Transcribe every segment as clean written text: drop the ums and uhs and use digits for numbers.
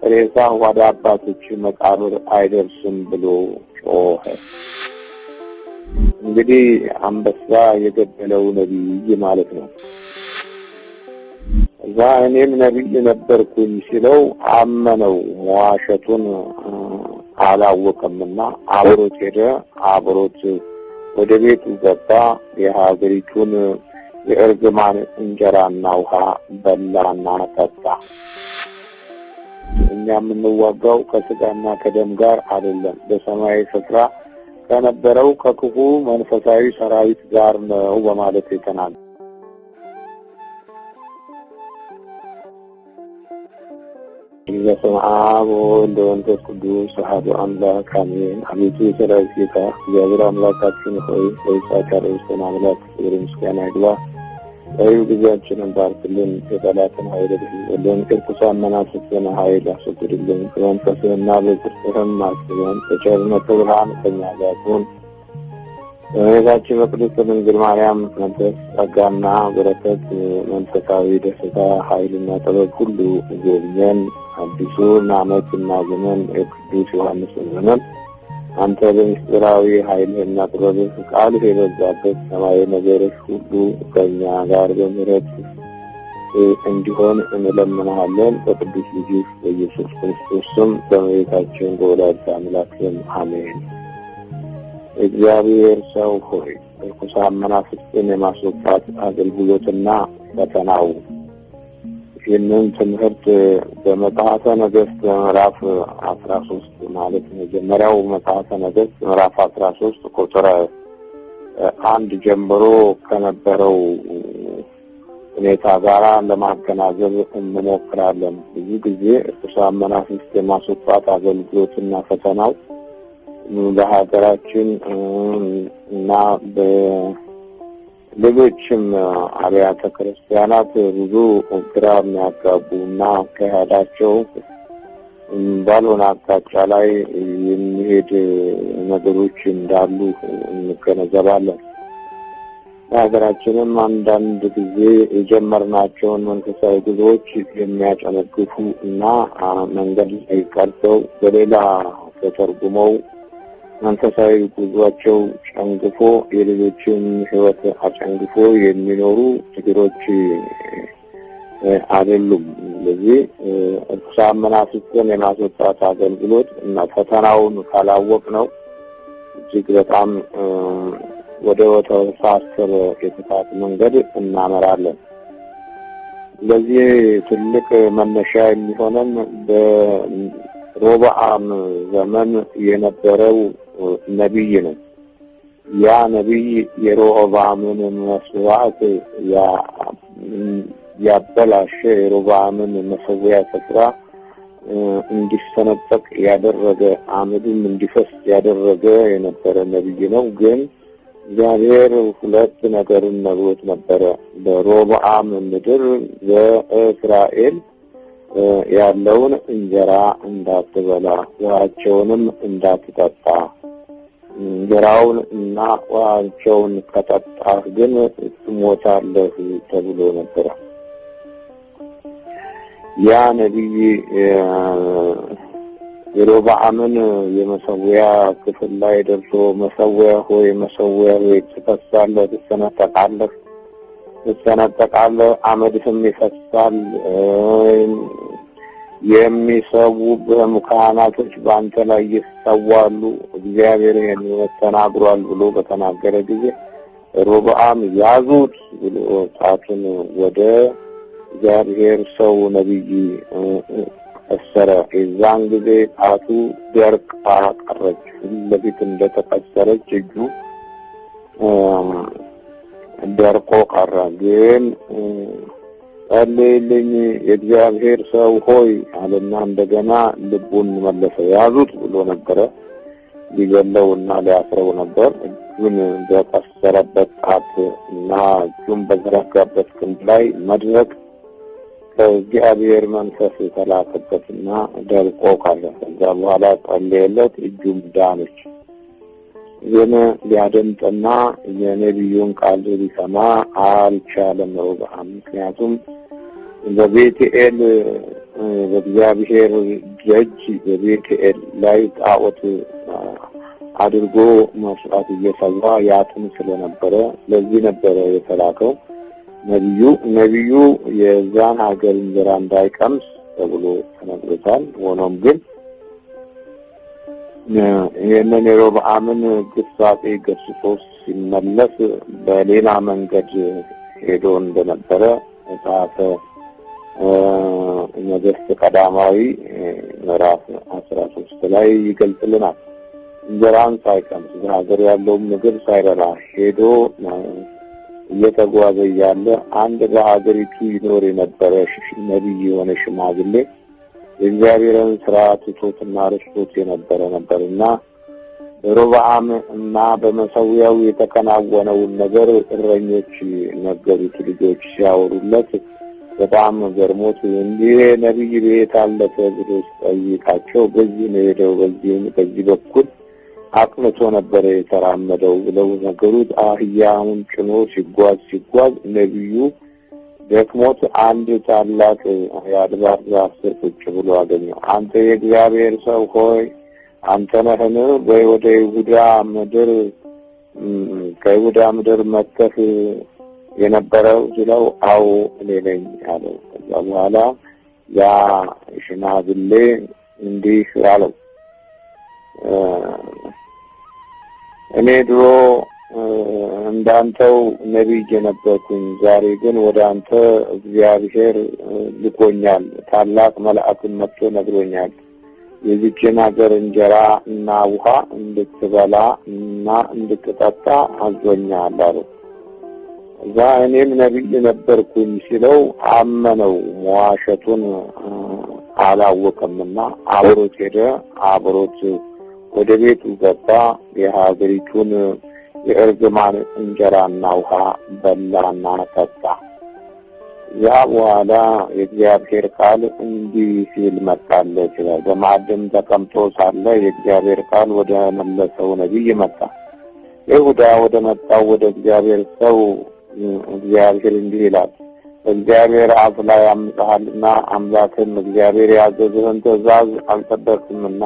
ሬሳ ወደ አባቶች መቃብር አይደርስም ብሎ ጮኸ። እንግዲህ አንበሳ የገደለው ነቢይ ማለት ነው። እዛ እኔም ነቢይ ነበርኩኝ ሲለው አመነው። ዋሸቱን አላወቀምና አብሮት ሄደ። አብሮት ወደ ቤቱ ገባ። የሀገሪቱን የእርግማን እንጀራና ውሃ በላና ጠጣ። እኛ የምንዋጋው ከስጋና ከደም ጋር አይደለም፣ በሰማያዊ ስፍራ ከነበረው ከክፉ መንፈሳዊ ሰራዊት ጋር ነው በማለት የተናገረ። በስመ አብ ወወልድ ወመንፈስ ቅዱስ አሐዱ አምላክ አሜን። አቤቱ የሰራዊት ጌታ እግዚአብሔር አምላካችን ሆይ በይሳካር ውስጥና አምላክ ክብር ምስጋና ይግባ። በይሁ ጊዜያችንን ባርክልን፣ የጠላትን ኃይል ድልን፣ ቅዱሳን መናፍስትን ኃይል አስወግድልን። በመንፈስህና በጽድቅህም አስበን፣ በቸርነት ብርሃን ከእኛ ጋር ሁን። በእመቤታችን በቅድስት ድንግል ማርያም መንፈስ ጸጋና በረከት፣ መንፈሳዊ ደስታ፣ ኃይልና ጥበብ ሁሉ ጎብኘን። አዲሱን ዓመት እና ዘመን የቅዱስ ዮሐንስን ዘመን አንተ በምስጢራዊ ኃይልህና ጥበብህ ቃልህ የበዛበት ሰማያዊ ነገሮች ሁሉ ከእኛ ጋር በምሕረት እንዲሆን እንለምንሃለን። በቅዱስ ልጅህ በኢየሱስ ክርስቶስ ስም በእመቤታችን በወላዲተ አምላክ ስም አሜን። እግዚአብሔር ሰው ሆይ ርኩሳን መናፍስትን የማስወጣት አገልግሎትና ፈተናው። ይህንን ትምህርት በመጽሐፈ ነገሥት ምዕራፍ 13 ማለት መጀመሪያው መጽሐፈ ነገሥት ምዕራፍ 13 ቁጥር 1 ጀምሮ ከነበረው ሁኔታ ጋር ለማገናዘብ እንሞክራለን። ብዙ ጊዜ ርኩሳን መናፍስት የማስወጣት አገልግሎትና ፈተናው በሀገራችን እና በሌሎችም አብያተ ክርስቲያናት ብዙ ግራ የሚያጋቡ እና አካሄዳቸው ባልሆነ አቅጣጫ ላይ የሚሄድ ነገሮች እንዳሉ እንገነዘባለን። በሀገራችንም አንዳንድ ጊዜ የጀመርናቸውን መንፈሳዊ ጉዞዎች የሚያጨነግፉ እና መንገድ ላይ ቀርተው በሌላ ተተርጉመው መንፈሳዊ ጉዟቸው ጨንግፎ የሌሎችን ሕይወት አጨንግፎ የሚኖሩ ችግሮች አይደሉም። ስለዚህ ርኩሳን መናፍስትን የማስወጣት አገልግሎት እና ፈተናውን ካላወቅ ነው እጅግ በጣም ወደ ተሳሰረ የጥፋት መንገድ እናመራለን። ለዚህ ትልቅ መነሻ የሚሆነን በሮብዓም ዘመን የነበረው ነቢይ ነው። ያ ነቢይ የሮብዓምን መስዋዕት ያበላሸ፣ የሮብዓምን መሰዊያ ስፍራ እንዲሰነጠቅ ያደረገ፣ አመዱም እንዲፈስ ያደረገ የነበረ ነቢይ ነው። ግን እግዚአብሔር ሁለት ነገርን ነግሮት ነበረ። በሮብዓም ምድር በእስራኤል ያለውን እንጀራ እንዳትበላ፣ ውሃቸውንም እንዳትጠጣ፣ እንጀራውን እና ውሃቸውን ከጠጣህ ግን ትሞታለህ ተብሎ ነበረ። ያ ነቢይ የሮብዓምን የመሰዊያ ክፍል ላይ ደርሶ መሰዊያ ሆይ ትፈሳለህ፣ ትሰነጠቃለህ፣ አመድህም ይፈሳል፣ የሚሰዉብህም ካህናቶች በአንተ ላይ ይሰዋሉ፣ እግዚአብሔር ይህን ተናግሯል ብሎ በተናገረ ጊዜ ሮብዓም ያዙት ብሎ ጣቱን ወደ እግዚአብሔር ሰው ነቢይ ቀሰረ። የዛን ጊዜ ጣቱ ደርቃ ቀረች። ፊት ለፊት እንደተቀሰረች እጁ ደርቆ ቀረ። ግን ጸልይልኝ የእግዚአብሔር ሰው ሆይ አለና እንደገና ልቡን መለሰ። ያዙት ብሎ ነበረ፣ ሊገለውና ሊያስረው ነበር። እጁን በቀሰረበት ጣት እና እጁን በዘረጋበት ክንድ ላይ መድረቅ ከእግዚአብሔር መንፈስ የተላከበትና ደርቆ ቀረ። ከዛ በኋላ ጸለየለት፣ እጁም ዳነች። ግን ሊያደምጥና የነቢዩን ቃል ሊሰማ አልቻለም ሮብዓም። ምክንያቱም በቤቴል በእግዚአብሔር ደጅ በቤቴል ላይ ጣዖት አድርጎ መስዋዕት እየሰዋ ያጥን ስለነበረ ለዚህ ነበረ የተላከው። ነቢዩ የዛን ሀገር እንጀራ እንዳይቀምስ ተብሎ ተነግሮታል። ሆኖም ግን ይህንን የሮብዓምን ግሳጼ ገስጾ ሲመለስ በሌላ መንገድ ሄዶ እንደነበረ መጽሐፈ ነገሥት ቀዳማዊ ምዕራፍ 13 ላይ ይገልጽልናል። እንጀራን ሳይቀምስ በሀገር ያለውን ምግብ ሳይበላ ሄዶ እየተጓዘ እያለ አንድ በሀገሪቱ ይኖር የነበረ ነቢይ የሆነ ሽማግሌ የእግዚአብሔርን ስራ ትቶትና ረስቶት የነበረ ነበርና በሮብዓም እና በመሰዊያው የተከናወነውን ነገር እረኞች ነገሩት። ልጆች ሲያወሩለት በጣም ገርሞት እንዲህ ነቢይ ቤት አለፈ ብሎ ሲጠይቃቸው በዚህ ነው ሄደው በዚህ በኩል አቅንቶ ነበር የተራመደው ብለው ነገሩት። አህያውን ጭኖ ሲጓዝ ነቢዩ ደክሞት አንድ ታላቅ የአድባር ዛፍ ስር ቁጭ ብሎ አገኘው። አንተ የእግዚአብሔር ሰው ሆይ አንተ ነህን? ወደ ከይሁዳ ምድር መጥተህ የነበረው ሲለው አዎ እኔ ነኝ አለው። ከዛ በኋላ ያ ሽማግሌ እንዲህ አለው፣ እኔ ድሮ እንዳንተው ነቢይ ነበርኩኝ። ዛሬ ግን ወደ አንተ እግዚአብሔር ልኮኛል። ታላቅ መልአክም መጥቶ ነግሮኛል። የዚችን ሀገር እንጀራ እና ውሃ እንድትበላ እና እንድትጠጣ አዞኛል አለው። እዛ እኔም ነቢይ ነበርኩኝ ሲለው አመነው። መዋሸቱን አላወቀምና አብሮት ሄደ። አብሮት ወደ ቤቱ ገባ። የሀገሪቱን የእርግማን እንጀራና ውሃ በላና ጠጣ። ያ በኋላ የእግዚአብሔር ቃል እንዲህ ሲል መጣለት ይላል። በማዕድም ተቀምጦ ሳለ የእግዚአብሔር ቃል ወደ መለሰው ነቢይ መጣ። ይሁዳ ወደ መጣው ወደ እግዚአብሔር ሰው እግዚአብሔር እንዲህ ይላል፣ እግዚአብሔር አፍ ላይ አምፀሃልና አምላክም እግዚአብሔር ያዘዝህን ትእዛዝ አልጠበቅምና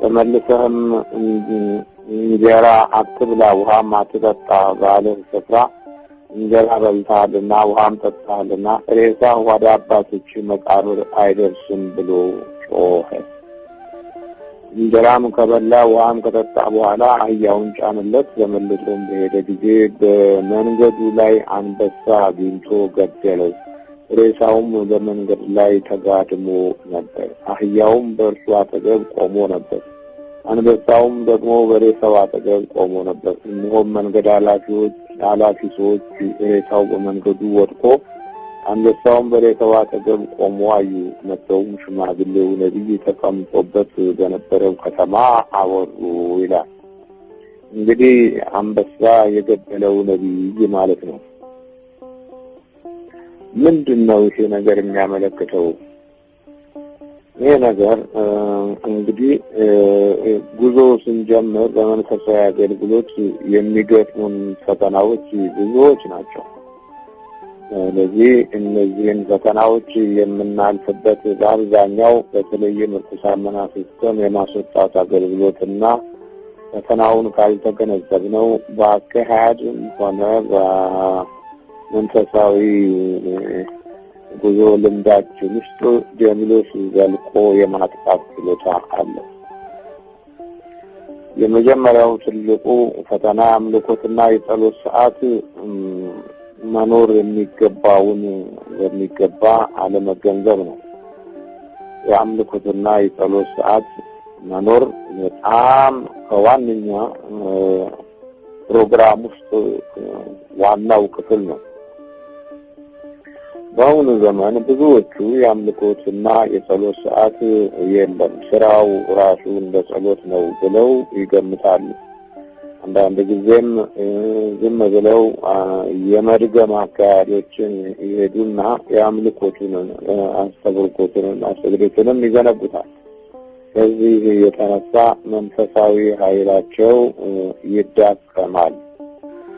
ተመልሰህም እንጀራ አትብላ ውሃም አትጠጣ ባለህ ስፍራ እንጀራ በልተሃልና ውሃም ጠጥተሃልና ሬሳ ወደ አባቶች መቃብር አይደርስም ብሎ ጮኸ። እንጀራም ከበላ ውሃም ከጠጣ በኋላ አህያውን ጫንለት። በመልሶም በሄደ ጊዜ በመንገዱ ላይ አንበሳ አግኝቶ ገደለው። ሬሳውም በመንገድ ላይ ተጋድሞ ነበር። አህያውም በእርሱ አጠገብ ቆሞ ነበር። አንበሳውም ደግሞ በሬሳው አጠገብ ቆሞ ነበር። እነሆም መንገድ አላፊ ሰዎች ሬሳው በመንገዱ ወድቆ አንበሳውም በሬሳው አጠገብ ቆሞ አዩ። መጥተውም ሽማግሌው ነቢይ ተቀምጦበት በነበረው ከተማ አወሩ ይላል። እንግዲህ አንበሳ የገደለው ነቢይ ማለት ነው። ምንድነው ይሄ ነገር የሚያመለክተው? ይሄ ነገር እንግዲህ ጉዞ ስንጀምር በመንፈሳዊ አገልግሎት የሚገጥሙን ፈተናዎች ብዙዎች ናቸው። ስለዚህ እነዚህን ፈተናዎች የምናልፍበት በአብዛኛው በተለይም ርኩሳን መናፍስትን የማስወጣት አገልግሎትና ፈተናውን ካልተገነዘብነው በአካሄድም ሆነ በመንፈሳዊ ጉዞ ልምዳችን ውስጥ ዲያብሎስ ዘልቆ የማጥቃት ችሎታ አለ። የመጀመሪያው ትልቁ ፈተና አምልኮትና የጸሎት ሰዓት መኖር የሚገባውን በሚገባ አለመገንዘብ ነው። የአምልኮትና የጸሎት ሰዓት መኖር በጣም ከዋነኛ ፕሮግራም ውስጥ ዋናው ክፍል ነው። በአሁኑ ዘመን ብዙዎቹ የአምልኮትና የጸሎት ሰዓት የለም፣ ስራው ራሱ እንደ ጸሎት ነው ብለው ይገምታሉ። አንዳንድ ጊዜም ዝም ብለው የመድገም አካሄዶችን ይሄዱና የአምልኮቱን አስተብሮቱንም ይዘነጉታል። ከዚህ የተነሳ መንፈሳዊ ኃይላቸው ይዳከማል።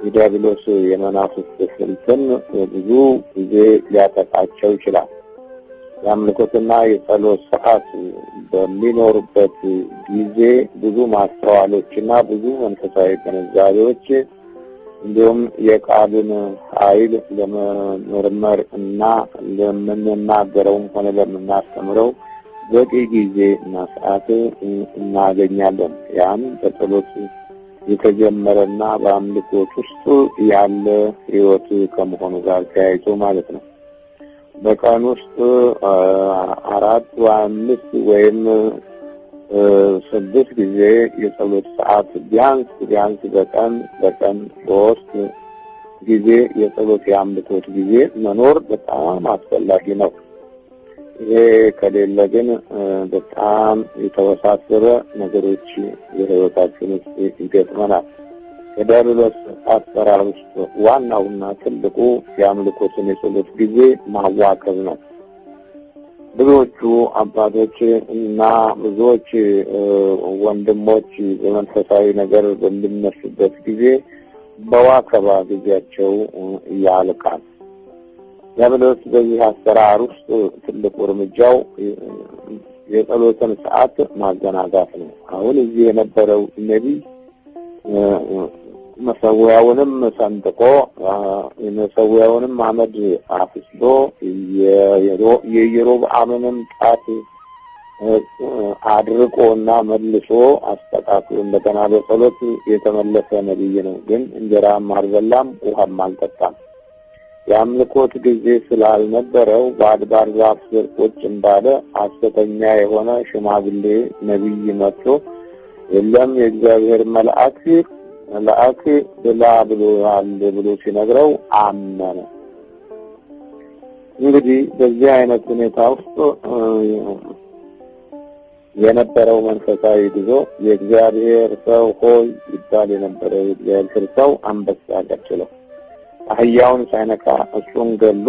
የዲያብሎስ የመናፍስት ስልትን ብዙ ጊዜ ሊያጠቃቸው ይችላል። የአምልኮትና የጸሎት ሰዓት በሚኖርበት ጊዜ ብዙ ማስተዋሎችና ብዙ መንፈሳዊ ግንዛቤዎች እንዲሁም የቃሉን ኃይል ለመመርመር እና ለምንናገረውም ሆነ ለምናስተምረው በቂ ጊዜ እና ሰዓት እናገኛለን። ያም በጸሎት የተጀመረና በአምልኮት ውስጥ ያለ ሕይወት ከመሆኑ ጋር ተያይዞ ማለት ነው። በቀን ውስጥ 4 ወይም 5 ወይም 6 ጊዜ የጸሎት ሰዓት ቢያንስ በቀን 3 ጊዜ የጸሎት የአምልኮት ጊዜ መኖር በጣም አስፈላጊ ነው። ይሄ ከሌለ ግን በጣም የተወሳሰበ ነገሮች የህይወታችን ውስጥ ይገጥመናል። ከዲያብሎስ አሰራር ውስጥ ዋናውና ትልቁ የአምልኮትን የጸሎት ጊዜ ማዋከብ ነው። ብዙዎቹ አባቶች እና ብዙዎች ወንድሞች በመንፈሳዊ ነገር በሚነሱበት ጊዜ በዋከባ ጊዜያቸው ያልቃል። ዲያብሎስ በዚህ አሰራር ውስጥ ትልቁ እርምጃው የጸሎትን ሰዓት ማዘናጋት ነው። አሁን እዚህ የነበረው ነቢይ መሰዊያውንም ሰንጥቆ የመሰዊያውንም አመድ አፍስሶ የኢዮርብዓምንም ጣት አድርቆና መልሶ አስተካክሎ እንደገና በጸሎት የተመለሰ ነቢይ ነው። ግን እንጀራም አልበላም ውሃም አልጠጣም። የአምልኮት ጊዜ ስላልነበረው በአድባር ዛፍ ስር ቁጭ እንዳለ ሐሰተኛ የሆነ ሽማግሌ ነቢይ መጥቶ የለም የእግዚአብሔር መልአክ ብላ ብሎ ሲነግረው አመነ። እንግዲህ በዚህ አይነት ሁኔታ ውስጥ የነበረው መንፈሳዊ ጉዞ የእግዚአብሔር ሰው ሆይ ይባል የነበረው የእግዚአብሔር ሰው አንበሳ ገደለው። አህያውን ሳይነካ እሱን ገሎ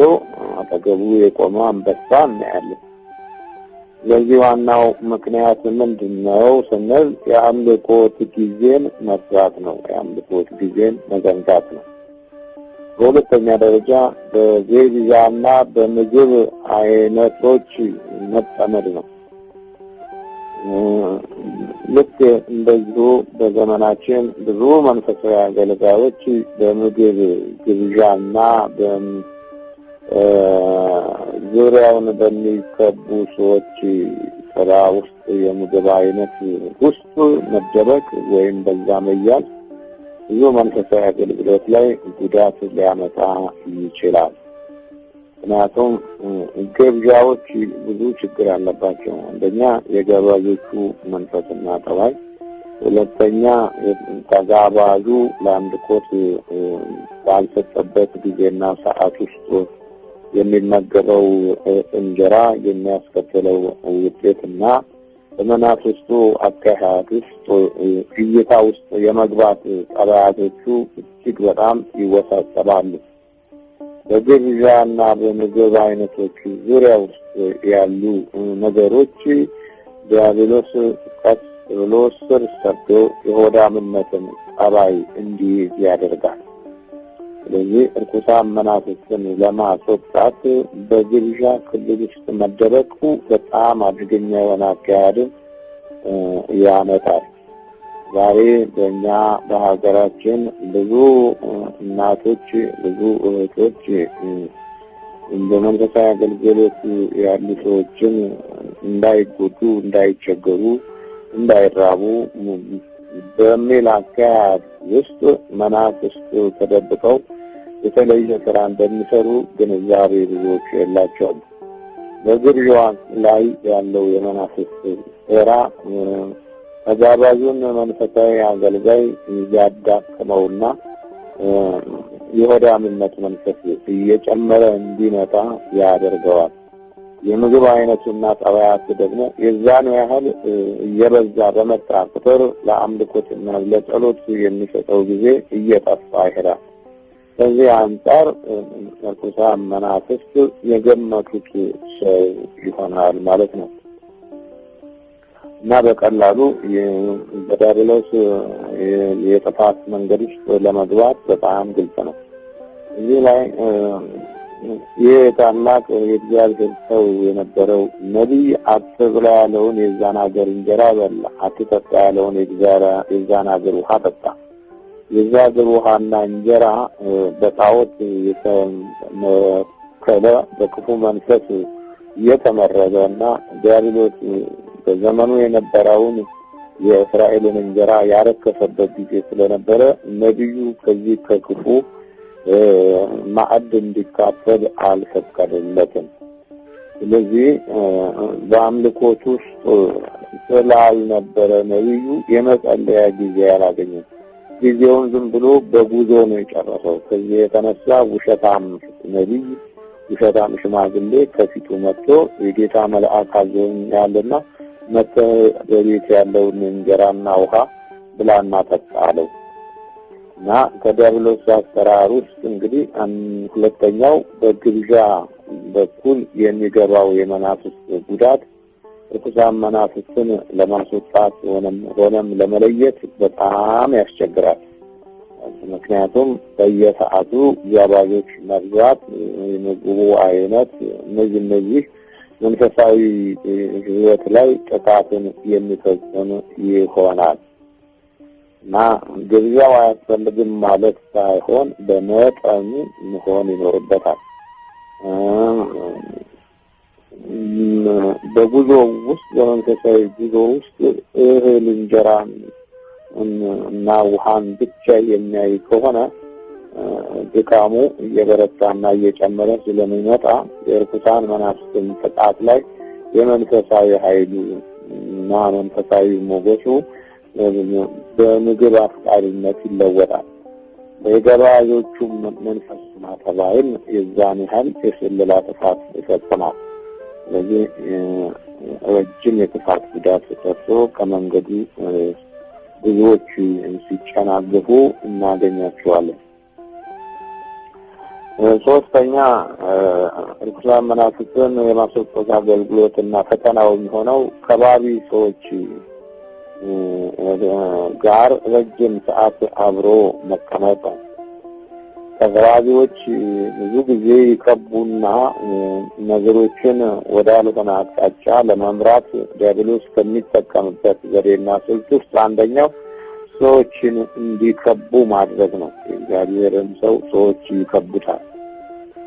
አጠገቡ የቆመው አንበሳ እናያለን። ለዚህ ዋናው ምክንያት ምንድነው ስንል የአምልኮት ጊዜን መስራት ነው። የአምልኮት ጊዜን መዘንጋት ነው። በሁለተኛ ደረጃ በዜቢያና በምግብ አይነቶች መጠመድ ነው። ልክ እንደዚሁ በዘመናችን ብዙ መንፈሳዊ አገልጋዮች በምግብ ግብዣና ዙሪያውን በሚከቡ ሰዎች ስራ ውስጥ የምግብ አይነት ውስጥ መደበቅ ወይም በዛ መያዝ ብዙ መንፈሳዊ አገልግሎት ላይ ጉዳት ሊያመጣ ይችላል። ምክንያቱም ግብዣዎች ብዙ ችግር አለባቸው። አንደኛ የጋባዦቹ መንፈስና ጠባይ፣ ሁለተኛ ተጋባዡ ለአምልኮት ባልሰጠበት ጊዜና ሰዓት ውስጥ የሚመገበው እንጀራ የሚያስከትለው ውጤትና በመናፍስቱ አካሄድ ውስጥ እይታ ውስጥ የመግባት ጠባያቶቹ እጅግ በጣም ይወሳሰባሉ። በግብዣና በምግብ አይነቶች ዙሪያ ውስጥ ያሉ ነገሮች ዲያብሎስ ቀስ ብሎ ስር ሰዶ የሆዳምነትን ጠባይ እንዲይዝ ያደርጋል። ስለዚህ እርኩሳን መናፍስትን ለማስወጣት በግብዣ ክልል ውስጥ መደበቁ በጣም አደገኛ የሆነ አካሄድን ያመጣል። ዛሬ በእኛ በሀገራችን ብዙ እናቶች፣ ብዙ እህቶች በመንፈሳዊ አገልግሎት ያሉ ሰዎችን እንዳይጎዱ፣ እንዳይቸገሩ፣ እንዳይራቡ በሚል አካሄድ ውስጥ መናፍስት ተደብቀው የተለየ ስራ እንደሚሰሩ ግንዛቤ ብዙዎች የላቸውም። በግብዣ ላይ ያለው የመናፍስት ስራ ተጋባዡን መንፈሳዊ አገልጋይ እያዳከመውና የሆዳምነት መንፈስ እየጨመረ እንዲመጣ ያደርገዋል። የምግብ አይነቱና ጠባያቱ ደግሞ የዛኑ ያህል እየበዛ በመጣ ቁጥር ለአምልኮትና ለጸሎት የሚሰጠው ጊዜ እየጠፋ ይሄዳል። ከዚህ አንጻር እርኩሳን መናፍስት የገመቱት ሰው ይሆናል ማለት ነው እና በቀላሉ በዲያብሎስ የጥፋት መንገድ ውስጥ ለመግባት በጣም ግልጽ ነው። እዚህ ላይ የታላቅ የእግዚአብሔር ሰው የነበረው ነቢይ አትብላ ያለውን የዛን ሀገር እንጀራ በላ፣ አትጠጣ ያለውን የዛን ሀገር ውሃ ጠጣ። የዛ ሀገር ውሃና እንጀራ በጣዖት የተመከለ በክፉ መንፈስ የተመረዘና ዲያብሎስ በዘመኑ የነበረውን የእስራኤልን እንጀራ ያረከሰበት ጊዜ ስለነበረ ነቢዩ ከዚህ ከክፉ ማዕድ እንዲካፈል አልፈቀደለትም። ስለዚህ በአምልኮት ውስጥ ስላልነበረ ነቢዩ የመጸለያ ጊዜ አላገኘም። ጊዜውን ዝም ብሎ በጉዞ ነው የጨረሰው። ከዚህ የተነሳ ውሸታም ነቢይ፣ ውሸታም ሽማግሌ ከፊቱ መጥቶ የጌታ መልአክ አዞኛልና መጥተህ በቤት ያለውን እንጀራና ውሃ ብላና ጠጣ አለው። እና ከዲያብሎስ አሰራር ውስጥ እንግዲህ ሁለተኛው በግብዣ በኩል የሚገባው የመናፍስት ጉዳት ርኩሳን መናፍስትን ለማስወጣት ሆነም ለመለየት በጣም ያስቸግራል። ምክንያቱም በየሰዓቱ የአባዦች መብዛት፣ የምግቡ አይነት፣ እነዚህ መንፈሳዊ ሕይወት ላይ ጥቃትን የሚፈጽም ይሆናል። እና ግብዣው አያስፈልግም ማለት ሳይሆን በመጠኑ መሆን ይኖርበታል። በጉዞ ውስጥ በመንፈሳዊ ጉዞ ውስጥ እህል እንጀራን እና ውሃን ብቻ የሚያይ ከሆነ ድካሙ እየበረታና እየጨመረ ስለሚመጣ የርኩሳን መናፍስትን ጥቃት ላይ የመንፈሳዊ ኃይሉ እና መንፈሳዊ ሞገሱ በምግብ አፍቃሪነት ይለወጣል። በገባዦቹም መንፈስና ተባይል የዛን ያህል የስለላ ጥፋት ይፈጽማል። ስለዚህ ረጅም የጥፋት ጉዳት ተሰርቶ ከመንገዱ ብዙዎች ሲጨናገፉ እናገኛቸዋለን። ሶስተኛ ርኩሳን መናፍስትን የማስወጣት አገልግሎትና ፈተናው የሚሆነው ከባቢ ሰዎች ጋር ረጅም ሰዓት አብሮ መቀመጥ። ተግባቢዎች ብዙ ጊዜ ይከቡና ነገሮችን ወዳልሆነ አቅጣጫ ለመምራት ዲያብሎስ ከሚጠቀምበት ዘዴና ስልት ውስጥ አንደኛው ሰዎችን እንዲከቡ ማድረግ ነው። እግዚአብሔርን ሰዎች ይከቡታል።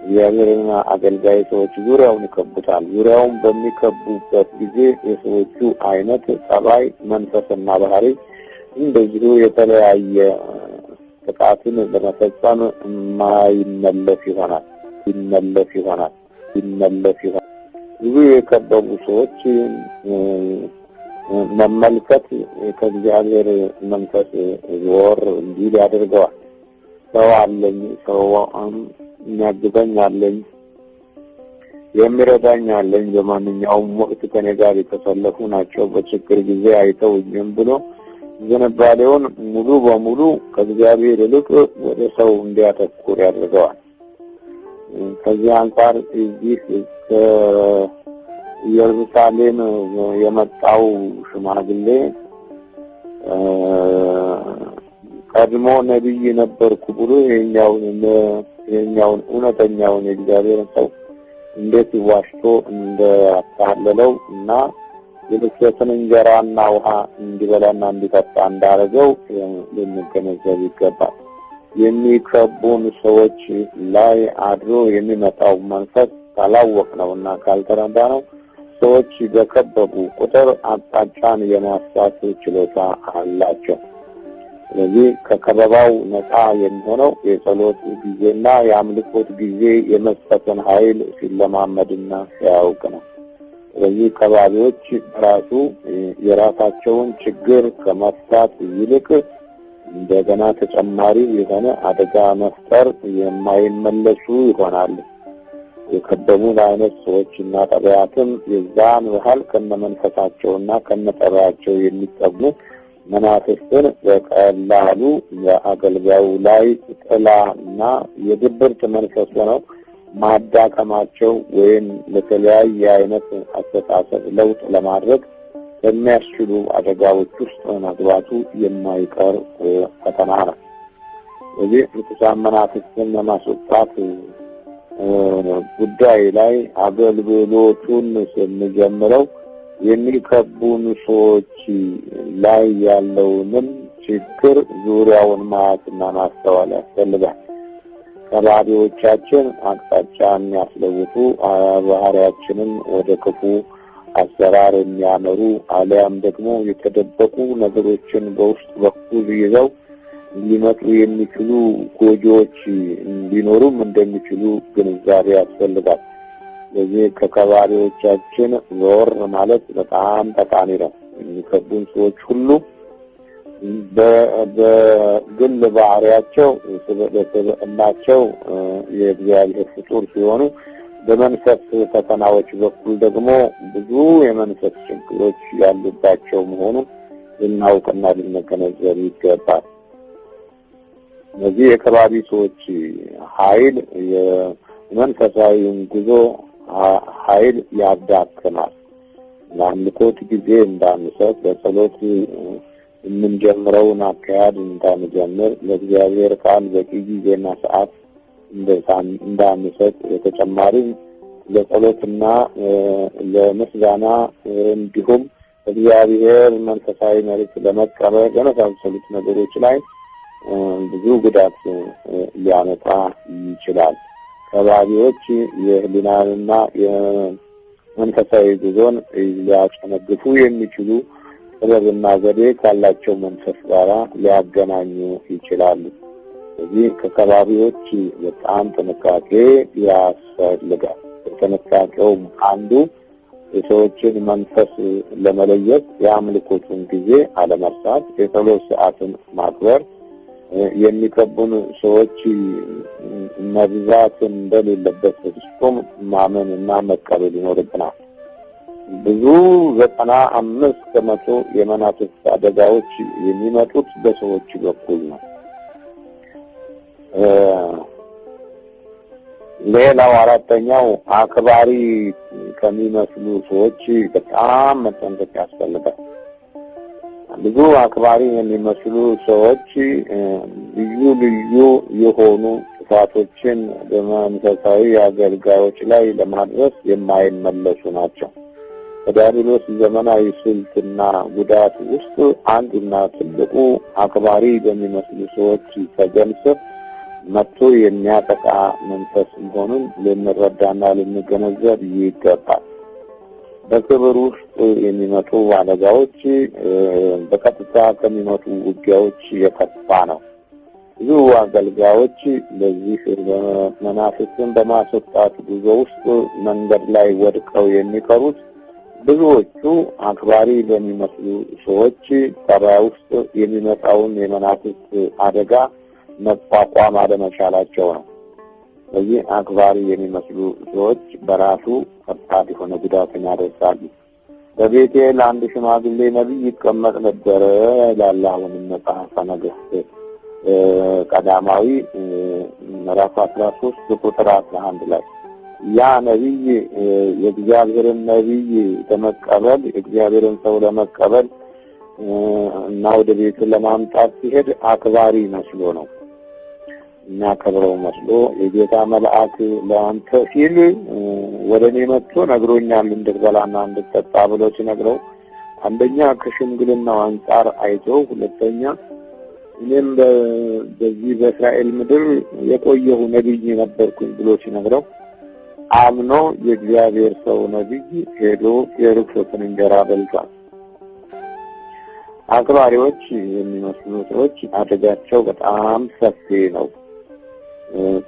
እግዚአብሔርን አገልጋይ ሰዎች ዙሪያውን ይከቡታል። ዙሪያውን በሚከቡበት ጊዜ የሰዎቹ አይነት፣ ጠባይ፣ መንፈስና ባህሪ እንደዚሁ የተለያየ ጥቃትን ለመፈጸም የማይመለስ ይሆናል። ብዙ የከበቡ ሰዎች መመልከት ከእግዚአብሔር መንፈስ ዞር እንዲል ያደርገዋል። ሰው አለኝ፣ ሰው የሚያግዘኝ አለኝ፣ የሚረዳኝ አለኝ፣ በማንኛውም ወቅት ከኔ ጋር የተሰለፉ ናቸው፣ በችግር ጊዜ አይተውኝም ብሎ ዝንባሌውን ሙሉ በሙሉ ከእግዚአብሔር ይልቅ ወደ ሰው እንዲያተኩር ያደርገዋል። ከዚህ አንጻር እዚህ ከኢየሩሳሌም የመጣው ሽማግሌ ቀድሞ ነቢይ ነበርኩ ብሎ ይሄኛውን እውነተኛውን የእግዚአብሔርን ሰው እንዴት ዋሽቶ እንዳታለለው እና የልክሰትን እንጀራና ውሃ እንዲበላና እንዲጠጣ እንዳረገው ልንገነዘብ ይገባል። የሚከቡን ሰዎች ላይ አድሮ የሚመጣው መንፈስ ካላወቅነውና ካልተረዳነው ሰዎች በከበቡ ቁጥር አቅጣጫን የማሳት ችሎታ አላቸው። ስለዚህ ከከበባው ነፃ የሚሆነው የጸሎት ጊዜና የአምልኮት ጊዜ የመስጠትን ኃይል ሲለማመድና ሲያውቅ ነው። ስለዚህ ከባቢዎች ራሱ የራሳቸውን ችግር ከመፍታት ይልቅ እንደገና ተጨማሪ የሆነ አደጋ መፍጠር የማይመለሱ ይሆናሉ። የከበቡን አይነት ሰዎችና ጠባያትም የዛን ያህል ከነመንፈሳቸውና ከነጠባያቸው የሚጠጉ መናፍስትን በቀላሉ የአገልጋዩ ላይ ጥላና የድብርት መንፈስ ሆነው ማዳከማቸው ወይም ለተለያየ አይነት አስተሳሰብ ለውጥ ለማድረግ በሚያስችሉ አደጋዎች ውስጥ መግባቱ የማይቀር ፈተና ነው። ስለዚህ ርኩሳን መናፍስትን ለማስወጣት ጉዳይ ላይ አገልግሎቱን ስንጀምረው የሚከቡን ሰዎች ላይ ያለውንም ችግር ዙሪያውን ማየትና ማስተዋል ያስፈልጋል። ከባቢዎቻችን አቅጣጫ የሚያስለውጡ ባህሪያችንን ወደ ክፉ አሰራር የሚያመሩ አሊያም ደግሞ የተደበቁ ነገሮችን በውስጥ በኩል ይዘው ሊመጡ የሚችሉ ጎጆዎች ሊኖሩም እንደሚችሉ ግንዛቤ ያስፈልጋል። ስለዚህ ከከባቢዎቻችን ዞር ማለት በጣም ጠቃሚ ነው። የሚከቡን ሰዎች ሁሉ በግል ባህሪያቸው ስብዕናቸው የእግዚአብሔር ፍጡር ሲሆኑ በመንፈስ ፈተናዎች በኩል ደግሞ ብዙ የመንፈስ ችግሮች ያሉባቸው መሆኑን ልናውቅና ልንገነዘብ ይገባል። እነዚህ የከባቢ ሰዎች ኃይል የመንፈሳዊውን ጉዞ ኃይል ያዳክማል። ለአምልኮት ጊዜ እንዳንሰጥ፣ በጸሎት የምንጀምረውን አካሄድ እንዳንጀምር፣ ለእግዚአብሔር ቃል በቂ ጊዜና ሰዓት እንዳንሰጥ፣ በተጨማሪም ለጸሎትና ለምስጋና እንዲሁም እግዚአብሔር መንፈሳዊ መልእክት ለመቀበል በመሳሰሉት ነገሮች ላይ ብዙ ጉዳት ሊያመጣ ይችላል። ከባቢዎች የህሊናንና የመንፈሳዊ ጉዞን ሊያጨነግፉ የሚችሉ ጥበብና ዘዴ ካላቸው መንፈስ ጋር ሊያገናኙ ይችላሉ። ስለዚህ ከከባቢዎች በጣም ጥንቃቄ ያስፈልጋል። ጥንቃቄውም አንዱ የሰዎችን መንፈስ ለመለየት የአምልኮቱን ጊዜ አለመርሳት፣ የጸሎት ሰዓትን ማክበር፣ የሚከቡን ሰዎች መብዛት እንደሌለበት ፍጹም ማመን እና መቀበል ይኖርብናል። ብዙ 95% የመናፍስት አደጋዎች የሚመጡት በሰዎች በኩል ነው። ሌላው አራተኛው አክባሪ ከሚመስሉ ሰዎች በጣም መጠንቀቅ ያስፈልጋል። ብዙ አክባሪ የሚመስሉ ሰዎች ልዩ ልዩ የሆኑ ጥፋቶችን በመንፈሳዊ አገልጋዮች ላይ ለማድረስ የማይመለሱ ናቸው። በዲያብሎስ ዘመናዊ ስልትና ጉዳት ውስጥ አንዱና ትልቁ አክባሪ በሚመስሉ ሰዎች ተገንስር መጥቶ የሚያጠቃ መንፈስ መሆኑን ልንረዳና ልንገነዘብ ይገባል። በክብር ውስጥ የሚመጡ አደጋዎች በቀጥታ ከሚመጡ ውጊያዎች የከፋ ነው። ብዙ አገልጋዮች በዚህ መናፍስትን በማስወጣት ጉዞ ውስጥ መንገድ ላይ ወድቀው የሚቀሩት ብዙዎቹ አክባሪ በሚመስሉ ሰዎች ጠባይ ውስጥ የሚመጣውን የመናፍስት አደጋ መቋቋም አለመቻላቸው ነው። ስለዚህ አክባሪ የሚመስሉ ሰዎች በራሱ ከባድ የሆነ ጉዳትን ያደርሳሉ። በቤቴል አንድ ሽማግሌ ነቢይ ይቀመጥ ነበረ ይላል አሁን መጽሐፈ ነገሥት ቀዳማዊ ምዕራፍ 13 ቁጥር 11 ላይ። ያ ነቢይ የእግዚአብሔርን ነቢይ ለመቀበል የእግዚአብሔርን ሰው ለመቀበል እና ወደ ቤቱ ለማምጣት ሲሄድ አክባሪ መስሎ ነው እና ከብረው መስሎ የጌታ መልአክ ለአንተ ሲል ወደ እኔ መጥቶ ነግሮኛል እንድትበላና እንድትጠጣ ብሎ ሲነግረው፣ አንደኛ ከሽምግልናው አንጻር አይቶ፣ ሁለተኛ እኔም በዚህ በእስራኤል ምድር የቆየሁ ነቢይ ነበርኩኝ ብሎ ሲነግረው አምኖ የእግዚአብሔር ሰው ነቢይ ሄዶ የርኩሰትን እንጀራ በልቷል። አክባሪዎች የሚመስሉ ሰዎች አደጋቸው በጣም ሰፊ ነው።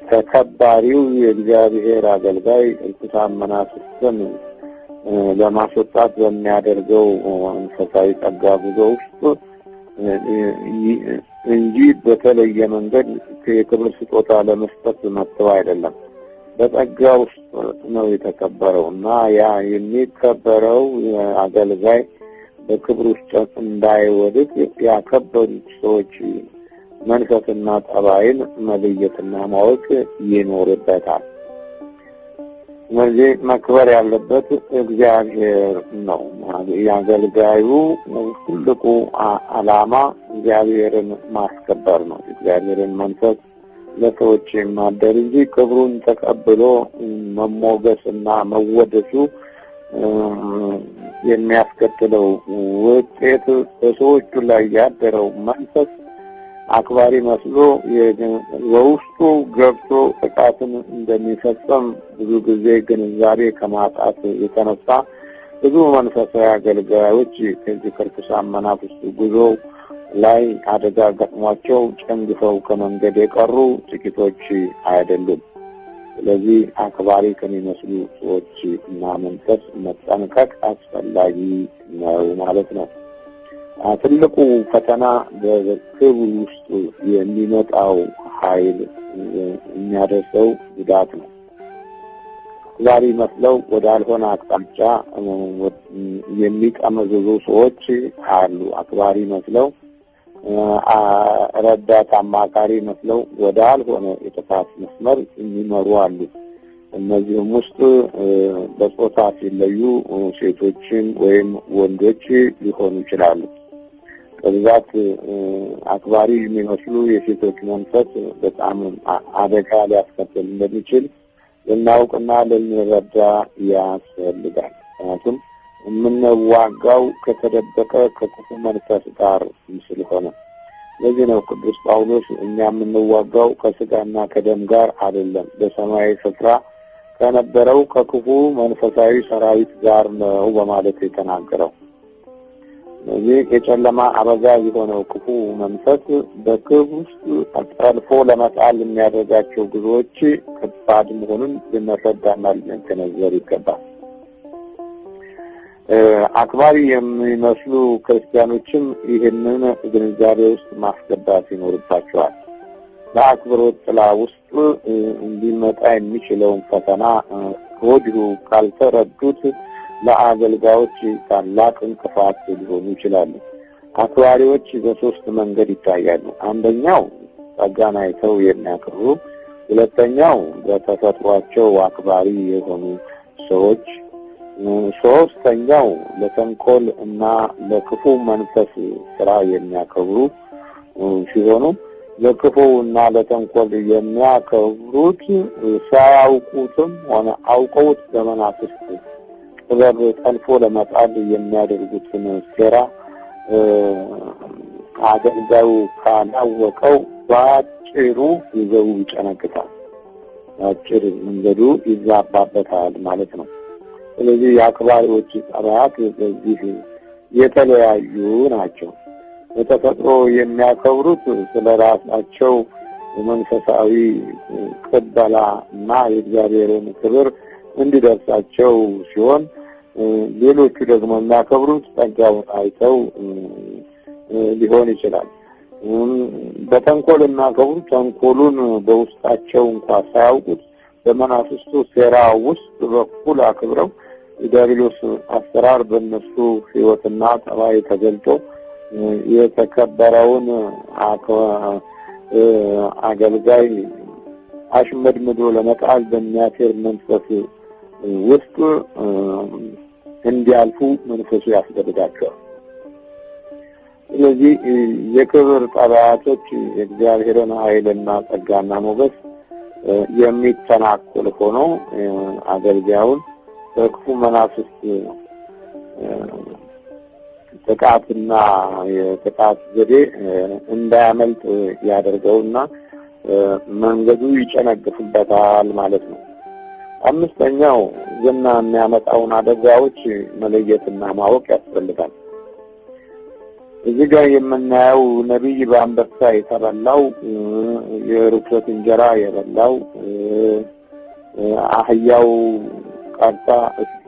ተከባሪው የእግዚአብሔር አገልጋይ ርኩሳን መናፍስትን ለማስወጣት በሚያደርገው መንፈሳዊ ጸጋ ጉዞ ውስጥ እንጂ በተለየ መንገድ የክብር ስጦታ ለመስጠት መጥተው አይደለም። በጸጋ ውስጥ ነው የተከበረው እና ያ የሚከበረው አገልጋይ በክብር ውስጥ እንዳይወድቅ ያከበሩት ሰዎች መንፈስና ጠባይን መለየትና ማወቅ ይኖርበታል። ስለዚህ መክበር ያለበት እግዚአብሔር ነው። የአገልጋዩ ትልቁ ዓላማ እግዚአብሔርን ማስከበር ነው። እግዚአብሔርን መንፈስ ለሰዎች ማደር እንጂ ክብሩን ተቀብሎ መሞገስና መወደሱ የሚያስከትለው ውጤት በሰዎቹ ላይ ያደረው መንፈስ አክባሪ መስሎ በውስጡ ገብቶ ጥቃትን እንደሚፈጸም ብዙ ጊዜ ግንዛቤ ከማጣት የተነሳ ብዙ መንፈሳዊ አገልጋዮች ከዚህ ከርኩሳን መናፍስት ጉዞ ላይ አደጋ ገጥሟቸው ጨንግፈው ከመንገድ የቀሩ ጥቂቶች አይደሉም። ስለዚህ አክባሪ ከሚመስሉ ሰዎች እና መንፈስ መጠንቀቅ አስፈላጊ ነው ማለት ነው። ትልቁ ፈተና በክብር ውስጥ የሚመጣው ኃይል የሚያደርሰው ጉዳት ነው። አክባሪ መስለው ወደ አልሆነ አቅጣጫ የሚጠመዝዙ ሰዎች አሉ። አክባሪ መስለው ረዳት አማካሪ መስለው ወደ አልሆነ የጥፋት መስመር የሚመሩ አሉ። እነዚህም ውስጥ በጾታ ሲለዩ ሴቶችን ወይም ወንዶች ሊሆኑ ይችላሉ። በብዛት አክባሪ የሚመስሉ የሴቶች መንፈስ በጣም አደጋ ሊያስከትል እንደሚችል ልናውቅና ልንረዳ ያስፈልጋል። ምክንያቱም የምንዋጋው ከተደበቀ ከክፉ መንፈስ ጋር ስለሆነ። ለዚህ ነው ቅዱስ ጳውሎስ እኛ የምንዋጋው ከስጋና ከደም ጋር አይደለም፣ በሰማያዊ ስፍራ ከነበረው ከክፉ መንፈሳዊ ሰራዊት ጋር ነው በማለት የተናገረው። ስለዚህ የጨለማ አበጋዝ የሆነው ክፉ መንፈስ በክብ ውስጥ ጠልፎ ለመጣል የሚያደርጋቸው ጉዞዎች ከባድ መሆኑን ልንረዳና ልንገነዘብ ይገባል። አክባሪ የሚመስሉ ክርስቲያኖችም ይህንን ግንዛቤ ውስጥ ማስገባት ይኖርባቸዋል። በአክብሮት ጥላ ውስጥ እንዲመጣ የሚችለውን ፈተና ከወዲሁ ካልተረዱት ለአገልጋዮች ታላቅ እንቅፋት ሊሆኑ ይችላሉ። አክባሪዎች በሶስት መንገድ ይታያሉ። አንደኛው ጸጋን አይተው የሚያከብሩ፣ ሁለተኛው በተፈጥሯቸው አክባሪ የሆኑ ሰዎች፣ ሶስተኛው ለተንኮል እና ለክፉ መንፈስ ስራ የሚያከብሩ ሲሆኑ ለክፉ እና ለተንኮል የሚያከብሩት ሳያውቁትም ሆነ አውቀውት በመናፍስት ጥበብ ጠልፎ ለመጣል የሚያደርጉትን ሴራ አገልጋዩ ካላወቀው በአጭሩ ይዘው ይጨነግፋል። አጭር መንገዱ ይዛባበታል ማለት ነው። ስለዚህ የአክባሪዎች ጸባያት በዚህ የተለያዩ ናቸው። በተፈጥሮ የሚያከብሩት ስለራሳቸው መንፈሳዊ ቅበላ እና የእግዚአብሔርን ክብር እንዲደርሳቸው ሲሆን፣ ሌሎቹ ደግሞ የሚያከብሩት ጸጋውን አይተው ሊሆን ይችላል። በተንኮል የሚያከብሩት ተንኮሉን በውስጣቸው እንኳን ሳያውቁት በመናፍስቱ ሴራ ውስጥ በኩል አክብረው የዲያብሎስ አሰራር በእነሱ ሕይወትና ጠባይ ተገልጦ የተከበረውን አገልጋይ አሽመድምዶ ለመጣል በሚያሴር መንፈስ ውስጥ እንዲያልፉ መንፈሱ ያስገድዳቸዋል። ስለዚህ የክብር ጠባያቶች የእግዚአብሔርን ኃይልና ጸጋና ሞገስ የሚተናኮል ሆኖ አገልጋዩን በክፉ መናፍስት ጥቃትና የጥቃት ዘዴ እንዳያመልጥ ያደርገውና መንገዱ ይጨነግፍበታል ማለት ነው። አምስተኛው ዝና የሚያመጣውን አደጋዎች መለየትና ማወቅ ያስፈልጋል። እዚህ ጋር የምናየው ነቢይ በአንበሳ የተበላው፣ የርኩሰት እንጀራ የበላው፣ አህያው ቀርታ እሱ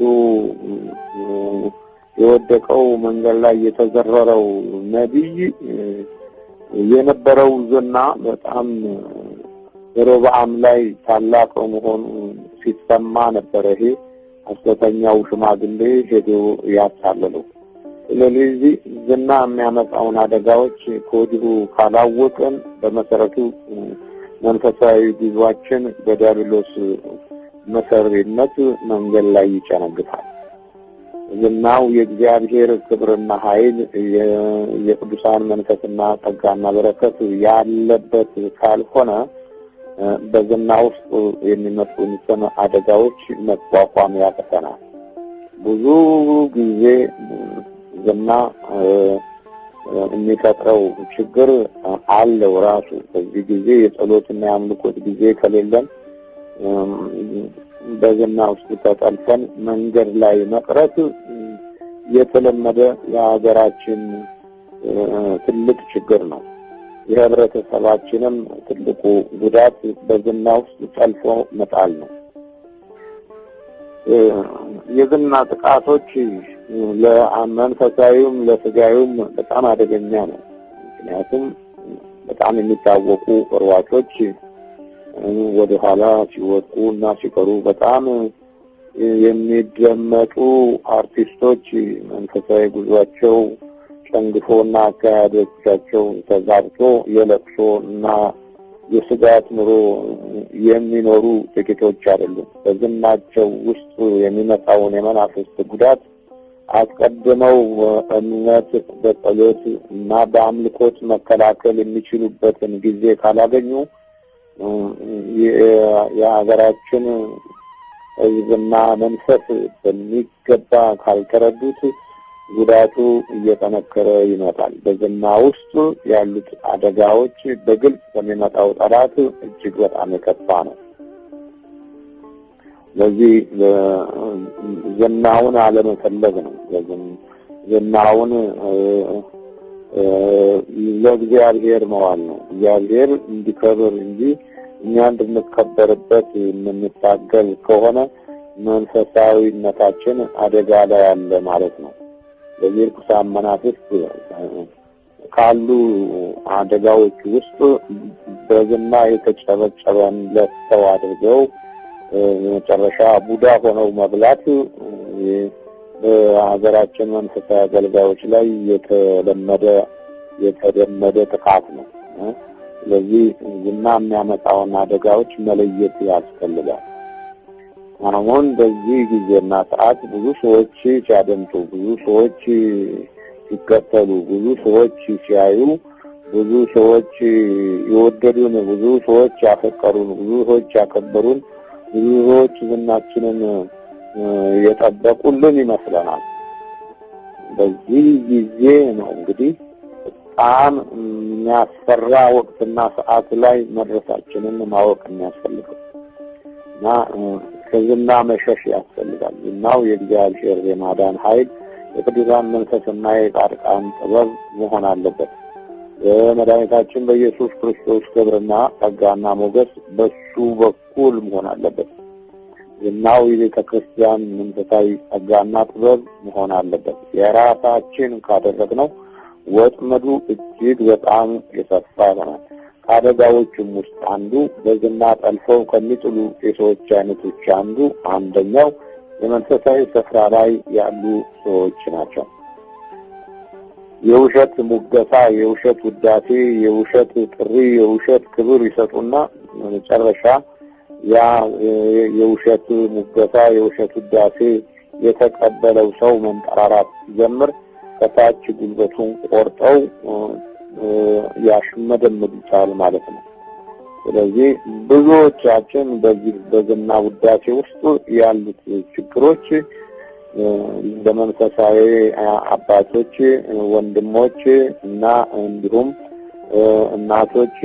የወደቀው መንገድ ላይ የተዘረረው ነቢይ የነበረው ዝና በጣም ሮብዓም ላይ ታላቅ መሆኑ ሲሰማ ነበረ። ይሄ ሐሰተኛው ሽማግሌ ሄዶ ያታለለው። ስለዚህ ዝና የሚያመጣውን አደጋዎች ከወዲሁ ካላወቅን በመሰረቱ መንፈሳዊ ጉዟችን በዲያብሎስ መሰሪነት መንገድ ላይ ይጨነግፋል። ዝናው የእግዚአብሔር ክብርና ኃይል የቅዱሳን መንፈስና ጸጋና በረከት ያለበት ካልሆነ በዝና ውስጥ የሚመጡትን አደጋዎች መቋቋም ያቅተናል። ብዙ ጊዜ ዝና የሚፈጥረው ችግር አለው ራሱ። በዚህ ጊዜ የጸሎትና የአምልኮት ጊዜ ከሌለን በዝና ውስጥ ተጠልፈን መንገድ ላይ መቅረት የተለመደ የሀገራችን ትልቅ ችግር ነው። የህብረተሰባችንም ትልቁ ጉዳት በዝና ውስጥ ጠልፎ መጣል ነው። የዝና ጥቃቶች ለመንፈሳዊም ለስጋዊም በጣም አደገኛ ነው። ምክንያቱም በጣም የሚታወቁ ሯጮች ወደ ኋላ ሲወጡ እና ሲቀሩ፣ በጣም የሚደመጡ አርቲስቶች መንፈሳዊ ጉዟቸው ጨንግፎና አካሄዶቻቸው ተዛብቶ የለቅሶ እና የስጋት ኑሮ የሚኖሩ ጥቂቶች አይደሉም። በዝናቸው ውስጥ የሚመጣውን የመናፍስት ጉዳት አስቀድመው እምነት በጸሎት እና በአምልኮት መከላከል የሚችሉበትን ጊዜ ካላገኙ የሀገራችን ሕዝብና መንፈስ በሚገባ ካልተረዱት ጉዳቱ እየጠነከረ ይመጣል። በዝና ውስጥ ያሉት አደጋዎች በግልጽ ከሚመጣው ጠላት እጅግ በጣም የከፋ ነው። ለዚህ ዝናውን አለመፈለግ ነው። ዝናውን ለእግዚአብሔር መዋል ነው። እግዚአብሔር እንዲከብር እንጂ እኛ እንድንከበርበት የምንታገል ከሆነ መንፈሳዊነታችን አደጋ ላይ ያለ ማለት ነው። በዚህ ርኩሳን መናፍስት ካሉ አደጋዎች ውስጥ በዝና የተጨበጨበለት ሰው አድርገው መጨረሻ ቡዳ ሆነው መብላት በሀገራችን መንፈሳዊ አገልጋዮች ላይ የተለመደ ጥቃት ነው። ስለዚህ ዝና የሚያመጣውን አደጋዎች መለየት ያስፈልጋል። አሁን በዚህ ጊዜና ሰዓት ብዙ ሰዎች ሲያደምጡ፣ ብዙ ሰዎች ሲከተሉ፣ ብዙ ሰዎች ሲያዩ፣ ብዙ ሰዎች የወደዱን፣ ብዙ ሰዎች ያፈቀሩን፣ ብዙ ሰዎች ያከበሩን፣ ብዙ ሰዎች ዝናችንን የጠበቁልን ይመስለናል። በዚህ ጊዜ ነው እንግዲህ በጣም የሚያስፈራ ወቅትና ሰዓት ላይ መድረሳችንን ማወቅ የሚያስፈልገው እና ከዝና መሸሽ ያስፈልጋል። ዝናው የእግዚአብሔር የማዳን ኃይል፣ የቅዱሳን መንፈስና የጻድቃን ጥበብ መሆን አለበት። በመድኃኒታችን በኢየሱስ ክርስቶስ ክብርና ጸጋና ሞገስ በሱ በኩል መሆን አለበት። ዝናው የቤተ ክርስቲያን መንፈሳዊ ጸጋና ጥበብ መሆን አለበት። የራሳችን ካደረግነው ወጥመዱ እጅግ በጣም የሰፋ ይሆናል። ከአደጋዎቹም ውስጥ አንዱ በዝና ጠልፈው ከሚጥሉ የሰዎች አይነቶች አንደኛው የመንፈሳዊ ስፍራ ላይ ያሉ ሰዎች ናቸው። የውሸት ሙገሳ፣ የውሸት ውዳሴ፣ የውሸት ጥሪ፣ የውሸት ክብር ይሰጡና መጨረሻ ያ የውሸት ሙገሳ፣ የውሸት ውዳሴ የተቀበለው ሰው መንጠራራት ሲጀምር ከታች ጉልበቱን ቆርጠው ያሽመደምዱታል ማለት ነው። ስለዚህ ብዙዎቻችን በዚህ በዝና ውዳሴ ውስጥ ያሉት ችግሮች በመንፈሳዊ አባቶች፣ ወንድሞች እና እንዲሁም እናቶች፣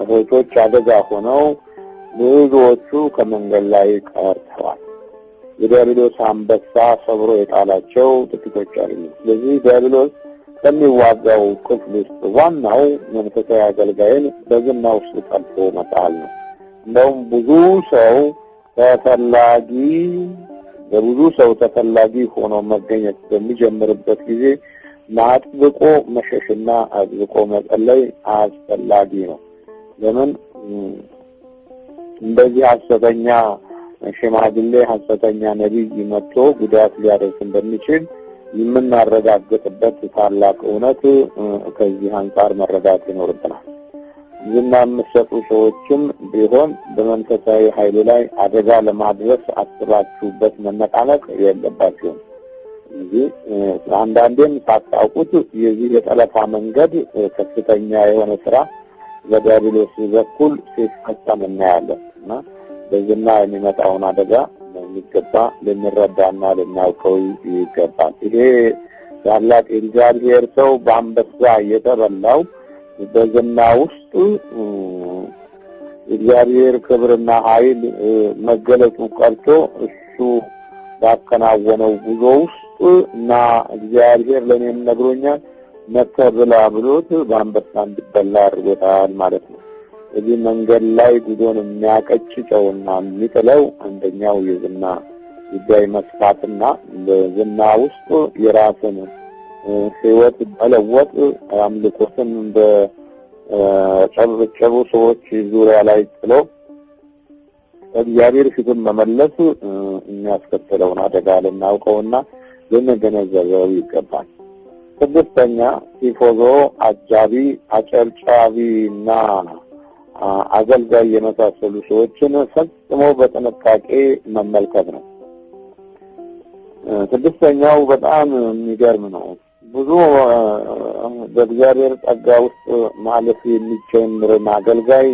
እህቶች አደጋ ሆነው ብዙዎቹ ከመንገድ ላይ ቀርተዋል። የዲያብሎስ አንበሳ ሰብሮ የጣላቸው ጥቂቶች አይደሉም። ስለዚህ ዲያብሎስ ከሚዋጋው ክፍል ውስጥ ዋናው መንፈሳዊ አገልጋይን በዝና ውስጥ ጠልፎ መጣል ነው። እንደውም በብዙ ሰው ተፈላጊ ሆኖ መገኘት በሚጀምርበት ጊዜ አጥብቆ መሸሽና አጥብቆ መጸለይ አስፈላጊ ነው። ለምን እንደዚህ ሐሰተኛ ሽማግሌ፣ ሐሰተኛ ነቢይ መጥቶ ጉዳት ሊያደርስ እንደሚችል የምናረጋግጥበት ታላቅ እውነት ከዚህ አንጻር መረዳት ይኖርብናል። ዝና የምትሰጡ ሰዎችም ቢሆን በመንፈሳዊ ኃይሉ ላይ አደጋ ለማድረስ አስባችሁበት መነቃነቅ የለባችሁም። እንጂ አንዳንዴም ሳታውቁት የዚህ የጠለፋ መንገድ ከፍተኛ የሆነ ስራ በዲያብሎስ በኩል ሲፈጸም እናያለን እና በዝና የሚመጣውን አደጋ በሚገባ ልንረዳና ልናውቀው ይገባል። ይሄ ታላቅ የእግዚአብሔር ሰው በአንበሳ የተበላው በዝና ውስጥ እግዚአብሔር ክብርና ኃይል መገለጡ ቀርቶ እሱ ባከናወነው ጉዞ ውስጥ እና እግዚአብሔር ለኔም ነግሮኛል መተብላ ብሎት በአንበሳ እንዲበላ አድርጎታል ማለት ነው። እዚህ መንገድ ላይ ጉዞን የሚያቀጭጨውና የሚጥለው አንደኛው የዝና ጉዳይ መስፋትና በዝና ውስጥ የራስን ሕይወት መለወጥ አምልኮትን በጨብጨቡ ሰዎች ዙሪያ ላይ ጥሎ እግዚአብሔር ፊቱን መመለስ የሚያስከትለውን አደጋ ልናውቀውና ልንገነዘበው ይገባል። ስድስተኛ ቲፎዞ፣ አጃቢ፣ አጨብጫቢና አገልጋይ የመሳሰሉ ሰዎችን ፈጽሞ በጥንቃቄ መመልከት ነው። ስድስተኛው በጣም የሚገርም ነው። ብዙ በእግዚአብሔር ጸጋ ውስጥ ማለፍ የሚጀምርን አገልጋይ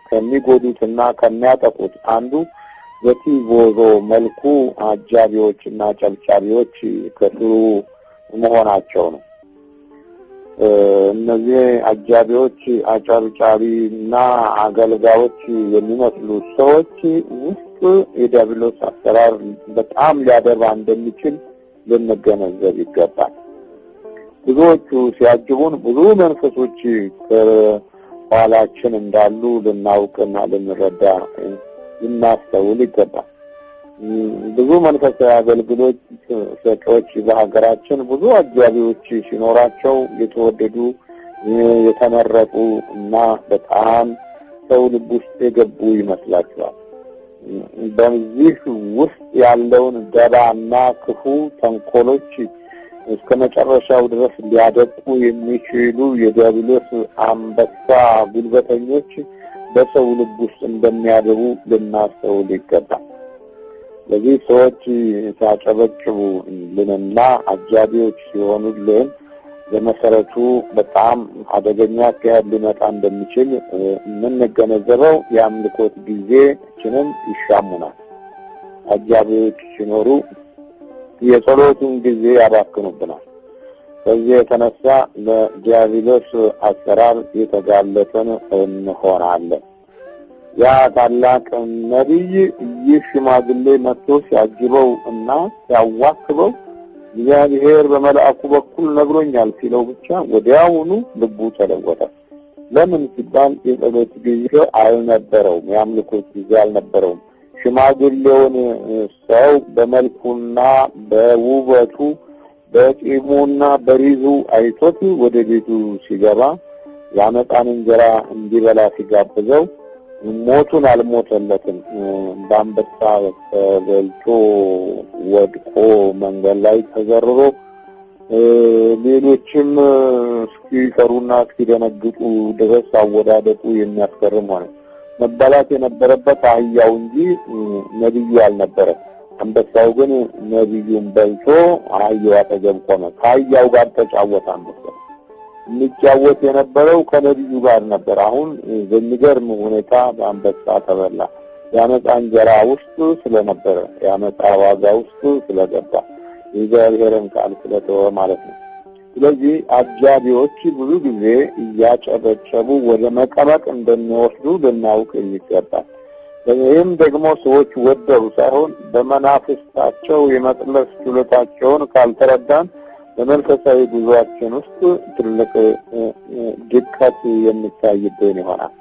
ከሚጎዱትና ከሚያጠቁት አንዱ በቲፎዞ መልኩ አጃቢዎችና አጨብጫቢዎች ከስሩ መሆናቸው ነው። እነዚህ አጃቢዎች፣ አጨብጫቢና አገልጋዮች የሚመስሉ ሰዎች ውስጥ የዲያብሎስ አሰራር በጣም ሊያደባ እንደሚችል ልንገነዘብ ይገባል። ብዙዎቹ ሲያጅቡን ብዙ መንፈሶች ከኋላችን እንዳሉ ልናውቅና ልንረዳ ልናስተውል ይገባል። ብዙ መንፈሳዊ አገልግሎት ሰጪዎች በሀገራችን ብዙ አጃቢዎች ሲኖራቸው የተወደዱ የተመረጡ እና በጣም ሰው ልብ ውስጥ የገቡ ይመስላቸዋል። በዚህ ውስጥ ያለውን ደባና ክፉ ተንኮሎች እስከ መጨረሻው ድረስ ሊያደቁ የሚችሉ የዲያብሎስ አንበሳ ጉልበተኞች በሰው ልብ ውስጥ እንደሚያደቡ ልናስተውል ይገባል። ለዚህ ሰዎች ሲያጨበጭቡልንና አጃቢዎች ሲሆኑልን በመሰረቱ በጣም አደገኛ አካሄድ ሊመጣ እንደሚችል የምንገነዘበው የአምልኮት ጊዜያችንን ይሻሙናል። አጃቢዎች ሲኖሩ የጸሎቱን ጊዜ ያባክኑብናል። በዚህ የተነሳ ለዲያብሎስ አሰራር የተጋለጠን እንሆናለን። ያ ታላቅ ነቢይ ይህ ሽማግሌ መጥቶ ሲያጅበው እና ሲያዋክበው እግዚአብሔር በመልአኩ በኩል ነግሮኛል ሲለው ብቻ ወዲያውኑ ልቡ ተለወጠ። ለምን ሲባል የጸሎት ጊዜ አልነበረውም፣ የአምልኮት ጊዜ አልነበረውም። ሽማግሌውን ሰው በመልኩና በውበቱ በጢሙና በሪዙ አይቶት ወደ ቤቱ ሲገባ ያመጣን እንጀራ እንዲበላ ሲጋብዘው ሞቱን አልሞተለትም። በአንበሳ ተበልቶ ወድቆ መንገድ ላይ ተዘርሮ ሌሎችም እስኪፈሩና እስኪደነግጡ ድረስ አወዳደቁ የሚያስገርም ሆነ። መበላት የነበረበት አህያው እንጂ ነብዩ አልነበረም። አንበሳው ግን ነብዩን በልቶ አህያው አጠገብ ቆመ። ከአህያው ጋር ተጫወተ። አንበሳው የሚጫወት የነበረው ከነብዩ ጋር ነበር። አሁን በሚገርም ሁኔታ በአንበሳ ተበላ። ያመጣ እንጀራ ውስጥ ስለነበረ፣ ያመጣ ዋጋ ውስጥ ስለገባ፣ የእግዚአብሔርን ቃል ስለተወ ማለት ነው። ስለዚህ አጃቢዎች ብዙ ጊዜ እያጨበጨቡ ወደ መቀመቅ እንደሚወስዱ ልናውቅ ይገባል። ይህም ደግሞ ሰዎች ወደው ሳይሆን በመናፍስታቸው የመጥለስ ችሎታቸውን ካልተረዳን በመንፈሳዊ ጉዟችን ውስጥ ትልቅ ድቀት የሚታይብን ይሆናል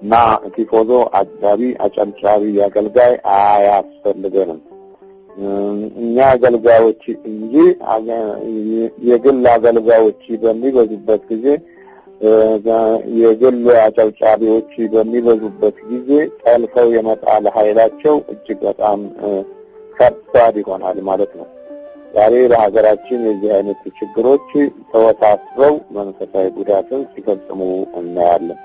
እና ቲፎዞ፣ አጃቢ፣ አጨብጫቢ አገልጋይ አያስፈልገንም። እኛ አገልጋዮች እንጂ የግል አገልጋዮች በሚበዙበት ጊዜ፣ የግል አጨብጫቢዎች በሚበዙበት ጊዜ ጠልፈው የመጣል ኃይላቸው እጅግ በጣም ከባድ ይሆናል ማለት ነው። ዛሬ በሀገራችን የዚህ አይነት ችግሮች ተወሳስበው መንፈሳዊ ጉዳትን ሲፈጽሙ እናያለን።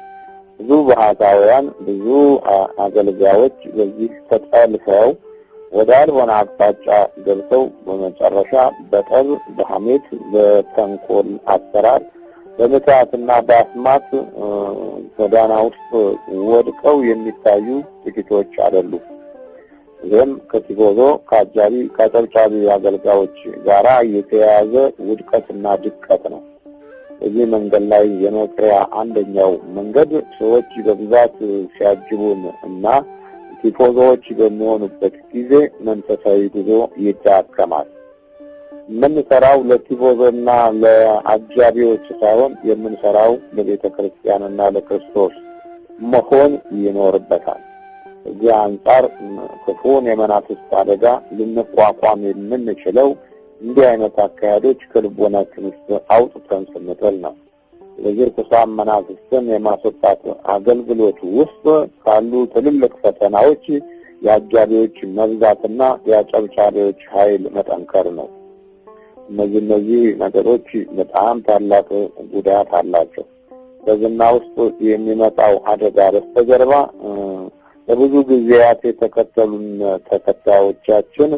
ብዙ ባህታውያን፣ ብዙ አገልጋዮች በዚህ ተጠልፈው ወደ አልሆነ አቅጣጫ ገብተው በመጨረሻ በጠብ፣ በሐሜት፣ በተንኮል አሰራር በምትሃትና በአስማት ጎዳና ውስጥ ወድቀው የሚታዩ ጥቂቶች አይደሉም። ይህም ከቲፎዞ ከአጃቢ ከጨብጫቢ አገልጋዮች ጋራ የተያያዘ ውድቀትና ድቀት ነው። እዚህ መንገድ ላይ የመቅሪያ አንደኛው መንገድ ሰዎች በብዛት ሲያጅቡን እና ቲፎዞዎች በሚሆኑበት ጊዜ መንፈሳዊ ጉዞ ይዳከማል። የምንሰራው ለቲፎዞና ለአጃቢዎች ሳይሆን የምንሰራው ለቤተ ክርስቲያንና ለክርስቶስ መሆን ይኖርበታል። እዚህ አንጻር ክፉን የመናፍስት አደጋ ልንቋቋም የምንችለው እንዲህ አይነት አካሄዶች ከልቦናችን ውስጥ አውጥተን ስንጥል ነው። ስለዚህ ርኩሳን መናፍስትን የማስወጣት አገልግሎት ውስጥ ካሉ ትልልቅ ፈተናዎች የአጃቢዎች መብዛትና የአጨብጫቢዎች ኃይል መጠንከር ነው። እነዚህ ነገሮች በጣም ታላቅ ጉዳት አላቸው። በዝና ውስጥ የሚመጣው አደጋ በስተጀርባ ለብዙ ጊዜያት የተከተሉን ተከታዮቻችን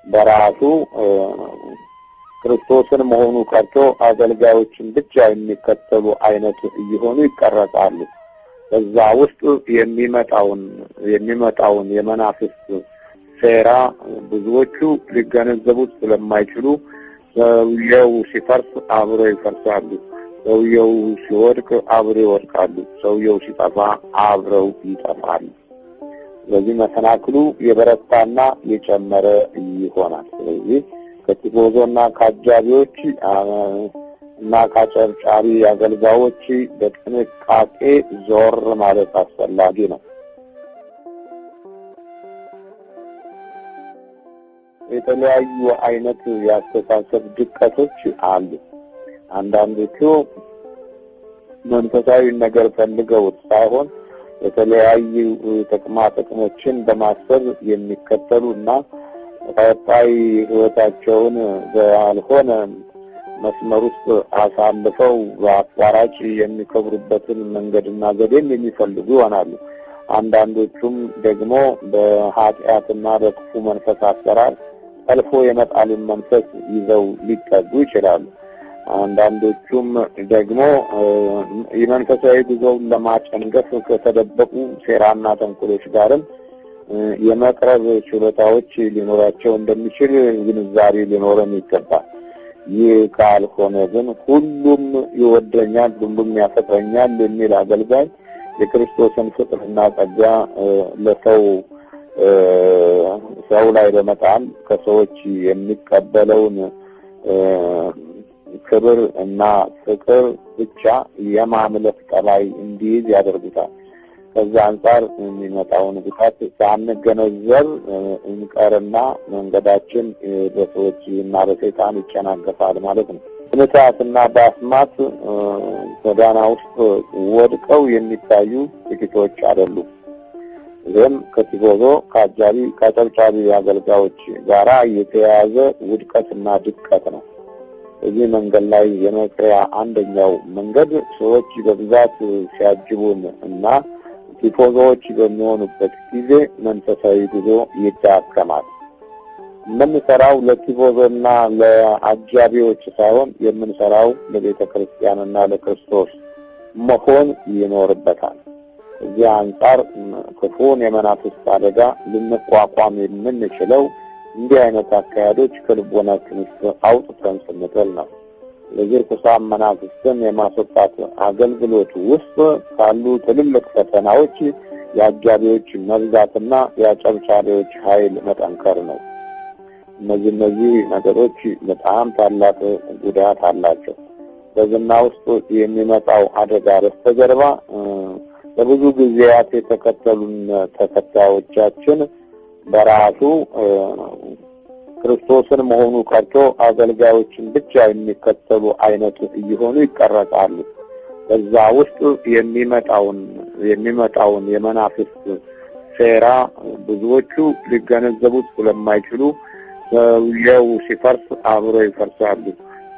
በራሱ ክርስቶስን መሆኑ ቀርቶ አገልጋዮችን ብቻ የሚከተሉ አይነት እየሆኑ ይቀረጻሉ። በዛ ውስጥ የሚመጣውን የመናፍስት ሴራ ብዙዎቹ ሊገነዘቡት ስለማይችሉ ሰውየው ሲፈርስ አብረው ይፈርሳሉ፣ ሰውየው ሲወድቅ አብረው ይወድቃሉ፣ ሰውየው ሲጠፋ አብረው ይጠፋሉ። ስለዚህ መሰናክሉ የበረታና የጨመረ ይሆናል። ስለዚህ ከቲፎዞና ከአጃቢዎች እና ከጨብጫቢ አገልጋዮች በጥንቃቄ ዞር ማለት አስፈላጊ ነው። የተለያዩ አይነት የአስተሳሰብ ድቀቶች አሉ። አንዳንዶቹ መንፈሳዊ ነገር ፈልገው ሳይሆን የተለያዩ ጥቅሞችን በማሰብ የሚከተሉና ቀጣይ ህይወታቸውን ባልሆነ መስመር ውስጥ አሳልፈው በአቋራጭ የሚከብሩበትን መንገድና ዘዴን የሚፈልጉ ይሆናሉ። አንዳንዶቹም ደግሞ በኃጢአትና በክፉ መንፈስ አሰራር ጠልፎ የመጣልን መንፈስ ይዘው ሊጠጉ ይችላሉ። አንዳንዶቹም ደግሞ የመንፈሳዊ ጉዞውን ለማጨንገፍ ከተደበቁ ሴራና ተንኮሎች ጋርም የመቅረብ ችሎታዎች ሊኖራቸው እንደሚችል ግንዛቤ ሊኖረን ይገባል። ይህ ካልሆነ ግን ሁሉም ይወደኛል፣ ሁሉም ያፈቅረኛል የሚል አገልጋይ የክርስቶስን ፍቅርና ጸጋ ሰው ላይ በመጣል ከሰዎች የሚቀበለውን ክብር እና ፍቅር ብቻ የማምለክ ጠባይ እንዲይዝ ያደርጉታል። ከዛ አንጻር የሚመጣውን ጉዳት ሳንገነዘብ እንቀርና መንገዳችን በሰዎች እና በሰይጣን ይጨናገፋል ማለት ነው። በምትሃትና በአስማት ጎዳና ውስጥ ወድቀው የሚታዩ ጥቂቶች አይደሉም። ይህም ከቲፎዞ ከአጃቢ ከጨብጫቢ አገልጋዮች ጋራ የተያያዘ ውድቀትና ድቀት ነው። እዚህ መንገድ ላይ የመቅሪያ አንደኛው መንገድ ሰዎች በብዛት ሲያጅቡን እና ቲፎዞዎች በሚሆኑበት ጊዜ መንፈሳዊ ጉዞ ይዳከማል። የምንሰራው ለቲፎዞና ለአጃቢዎች ሳይሆን የምንሰራው ለቤተ ክርስቲያንና ለክርስቶስ መሆን ይኖርበታል። እዚህ አንጻር ክፉን የመናፍስት አደጋ ልንቋቋም የምንችለው እንዲህ አይነት አካሄዶች ከልቦናችን ውስጥ አውጥተን ስንጥል ነው። ስለዚህ ርኩሳን መናፍስትን የማስወጣት አገልግሎት ውስጥ ካሉ ትልልቅ ፈተናዎች የአጃቢዎች መብዛትና የአጨብጫቢዎች ኃይል መጠንከር ነው። እነዚህ ነገሮች በጣም ታላቅ ጉዳት አላቸው። በዝና ውስጥ የሚመጣው አደጋ በስተጀርባ ለብዙ ጊዜያት የተከተሉን ተከታዮቻችን በራሱ ክርስቶስን መሆኑ ቀርቶ አገልጋዮችን ብቻ የሚከተሉ አይነት እየሆኑ ይቀረጻሉ። በዛ ውስጥ የሚመጣውን የመናፍስት ሴራ ብዙዎቹ ሊገነዘቡት ስለማይችሉ ሰውየው ሲፈርስ አብረው ይፈርሳሉ፣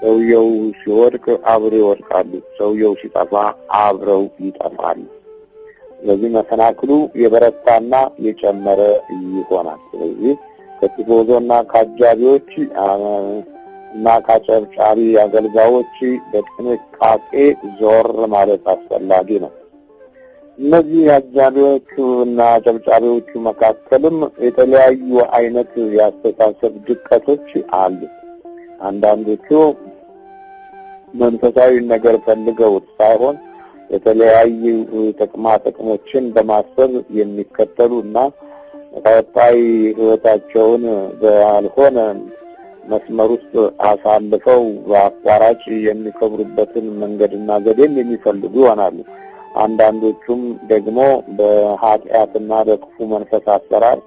ሰውየው ሲወድቅ አብረው ይወድቃሉ፣ ሰውየው ሲጠፋ አብረው ይጠፋሉ። ስለዚህ መሰናክሉ የበረታና የጨመረ ይሆናል። ስለዚህ ከቲፎዞና ከአጃቢዎች እና ከአጨብጫቢ አገልጋዮች በጥንቃቄ ዞር ማለት አስፈላጊ ነው። እነዚህ አጃቢዎቹ እና አጨብጫቢዎቹ መካከልም የተለያዩ አይነት የአስተሳሰብ ድቀቶች አሉ። አንዳንዶቹ መንፈሳዊ ነገር ፈልገው ሳይሆን የተለያዩ ጥቅሞችን በማሰብ የሚከተሉና ቀጣይ ህይወታቸውን ባልሆነ መስመር ውስጥ አሳልፈው በአቋራጭ የሚከብሩበትን መንገድና ዘዴን የሚፈልጉ ይሆናሉ። አንዳንዶቹም ደግሞ በኃጢአትና በክፉ መንፈስ አሰራር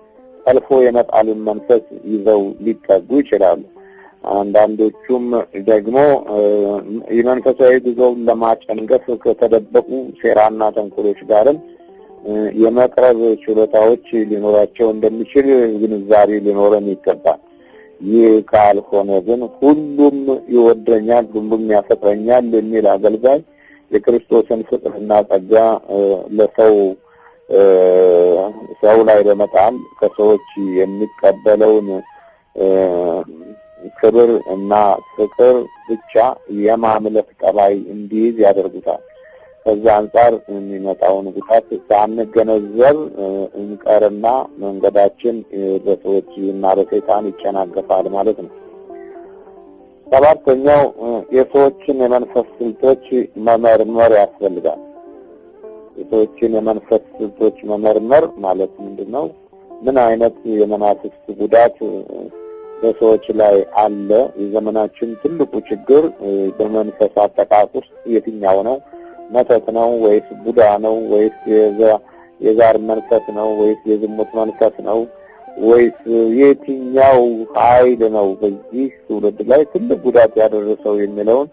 ጠልፎ የመጣልን መንፈስ ይዘው ሊጠጉ ይችላሉ። አንዳንዶቹም ደግሞ የመንፈሳዊ ጉዞውን ለማጨንገፍ ከተደበቁ ሴራና ተንኮሎች ጋርም የመቅረብ ችሎታዎች ሊኖራቸው እንደሚችል ግንዛቤ ሊኖረን ይገባል። ይህ ካልሆነ ግን ሁሉም ይወደኛል፣ ሁሉም ያፈቅረኛል የሚል አገልጋይ የክርስቶስን ፍቅርና ጸጋ ሰው ላይ በመጣል ከሰዎች የሚቀበለውን ክብር እና ፍቅር ብቻ የማምለክ ጠባይ እንዲይዝ ያደርጉታል። ከዛ አንጻር የሚመጣውን ጉዳት ሳንገነዘብ እንቀርና መንገዳችን በሰዎች እና በሰይጣን ይጨናገፋል ማለት ነው። ሰባተኛው የሰዎችን የመንፈስ ስልቶች መመርመር ያስፈልጋል። የሰዎችን የመንፈስ ስልቶች መመርመር ማለት ምንድነው? ምን አይነት የመናፍስት ጉዳት በሰዎች ላይ አለ? የዘመናችን ትልቁ ችግር በመንፈስ አጠቃቅ ውስጥ የትኛው ነው? መተት ነው ወይስ ቡዳ ነው ወይስ የዛር መንፈስ ነው ወይስ የዝሙት መንፈስ ነው ወይስ የትኛው ኃይል ነው በዚህ ትውልድ ላይ ትልቅ ጉዳት ያደረሰው የሚለውን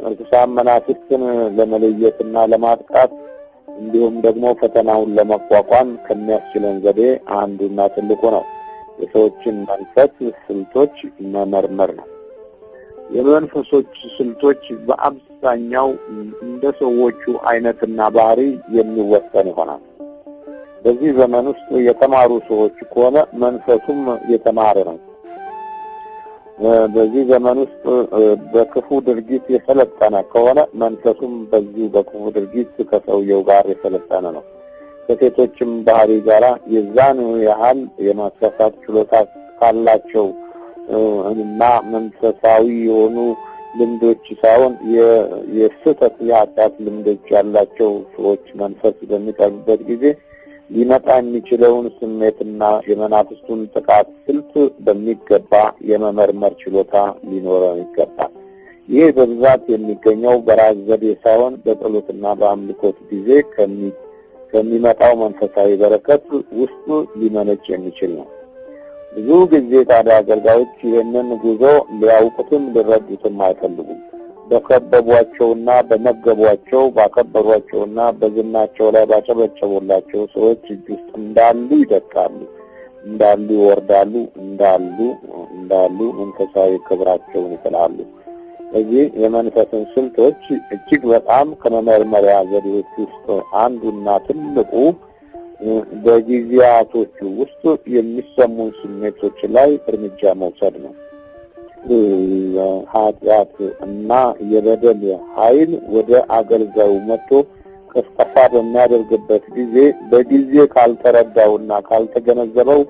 ርኩሳን መናፍስትን ለመለየትና ለማጥቃት እንዲሁም ደግሞ ፈተናውን ለመቋቋም ከሚያስችለን ዘዴ አንዱና ትልቁ ነው የሰዎችን መንፈስ ስልቶች መመርመር ነው። የመንፈሶች ስልቶች በአብዛኛው እንደ ሰዎቹ አይነትና ባህሪ የሚወሰን ይሆናል። በዚህ ዘመን ውስጥ የተማሩ ሰዎች ከሆነ መንፈሱም የተማረ ነው። በዚህ ዘመን ውስጥ በክፉ ድርጊት የሰለጠነ ከሆነ መንፈሱም በዚህ በክፉ ድርጊት ከሰውየው ጋር የሰለጠነ ነው። ከሴቶችም ባህሪ ጋራ የዛን ያህል የማሳሳት ችሎታ ካላቸው እና መንፈሳዊ የሆኑ ልምዶች ሳይሆን የስህተት የኃጢአት ልምዶች ያላቸው ሰዎች መንፈስ በሚቀርቡበት ጊዜ ሊመጣ የሚችለውን ስሜትና የመናፍስቱን ጥቃት ስልት በሚገባ የመመርመር ችሎታ ሊኖረው ይገባል። ይህ በብዛት የሚገኘው በራስ ዘዴ ሳይሆን በጸሎትና በአምልኮት ጊዜ ከሚመጣው መንፈሳዊ በረከት ውስጥ ሊመነጭ የሚችል ነው። ብዙ ጊዜ ታዲያ አገልጋዮች ይህንን ጉዞ ሊያውቁትም ሊረዱትም አይፈልጉም። በከበቧቸውና በመገቧቸው ባከበሯቸውና በዝናቸው ላይ ባጨበጨቡላቸው ሰዎች እጅ ውስጥ እንዳሉ ይደቃሉ፣ እንዳሉ ይወርዳሉ፣ እንዳሉ መንፈሳዊ ክብራቸውን ይጥላሉ። ስለዚህ የመንፈስን ስልቶች እጅግ በጣም ከመመርመሪያ ዘዴዎች ውስጥ አንዱና ትልቁ በጊዜያቶቹ ውስጥ የሚሰሙ ስሜቶች ላይ እርምጃ መውሰድ ነው። ኃጢአት እና የበደል ኃይል ወደ አገልጋዩ መጥቶ ቅስቀሳ በሚያደርግበት ጊዜ በጊዜ ካልተረዳውና ካልተገነዘበው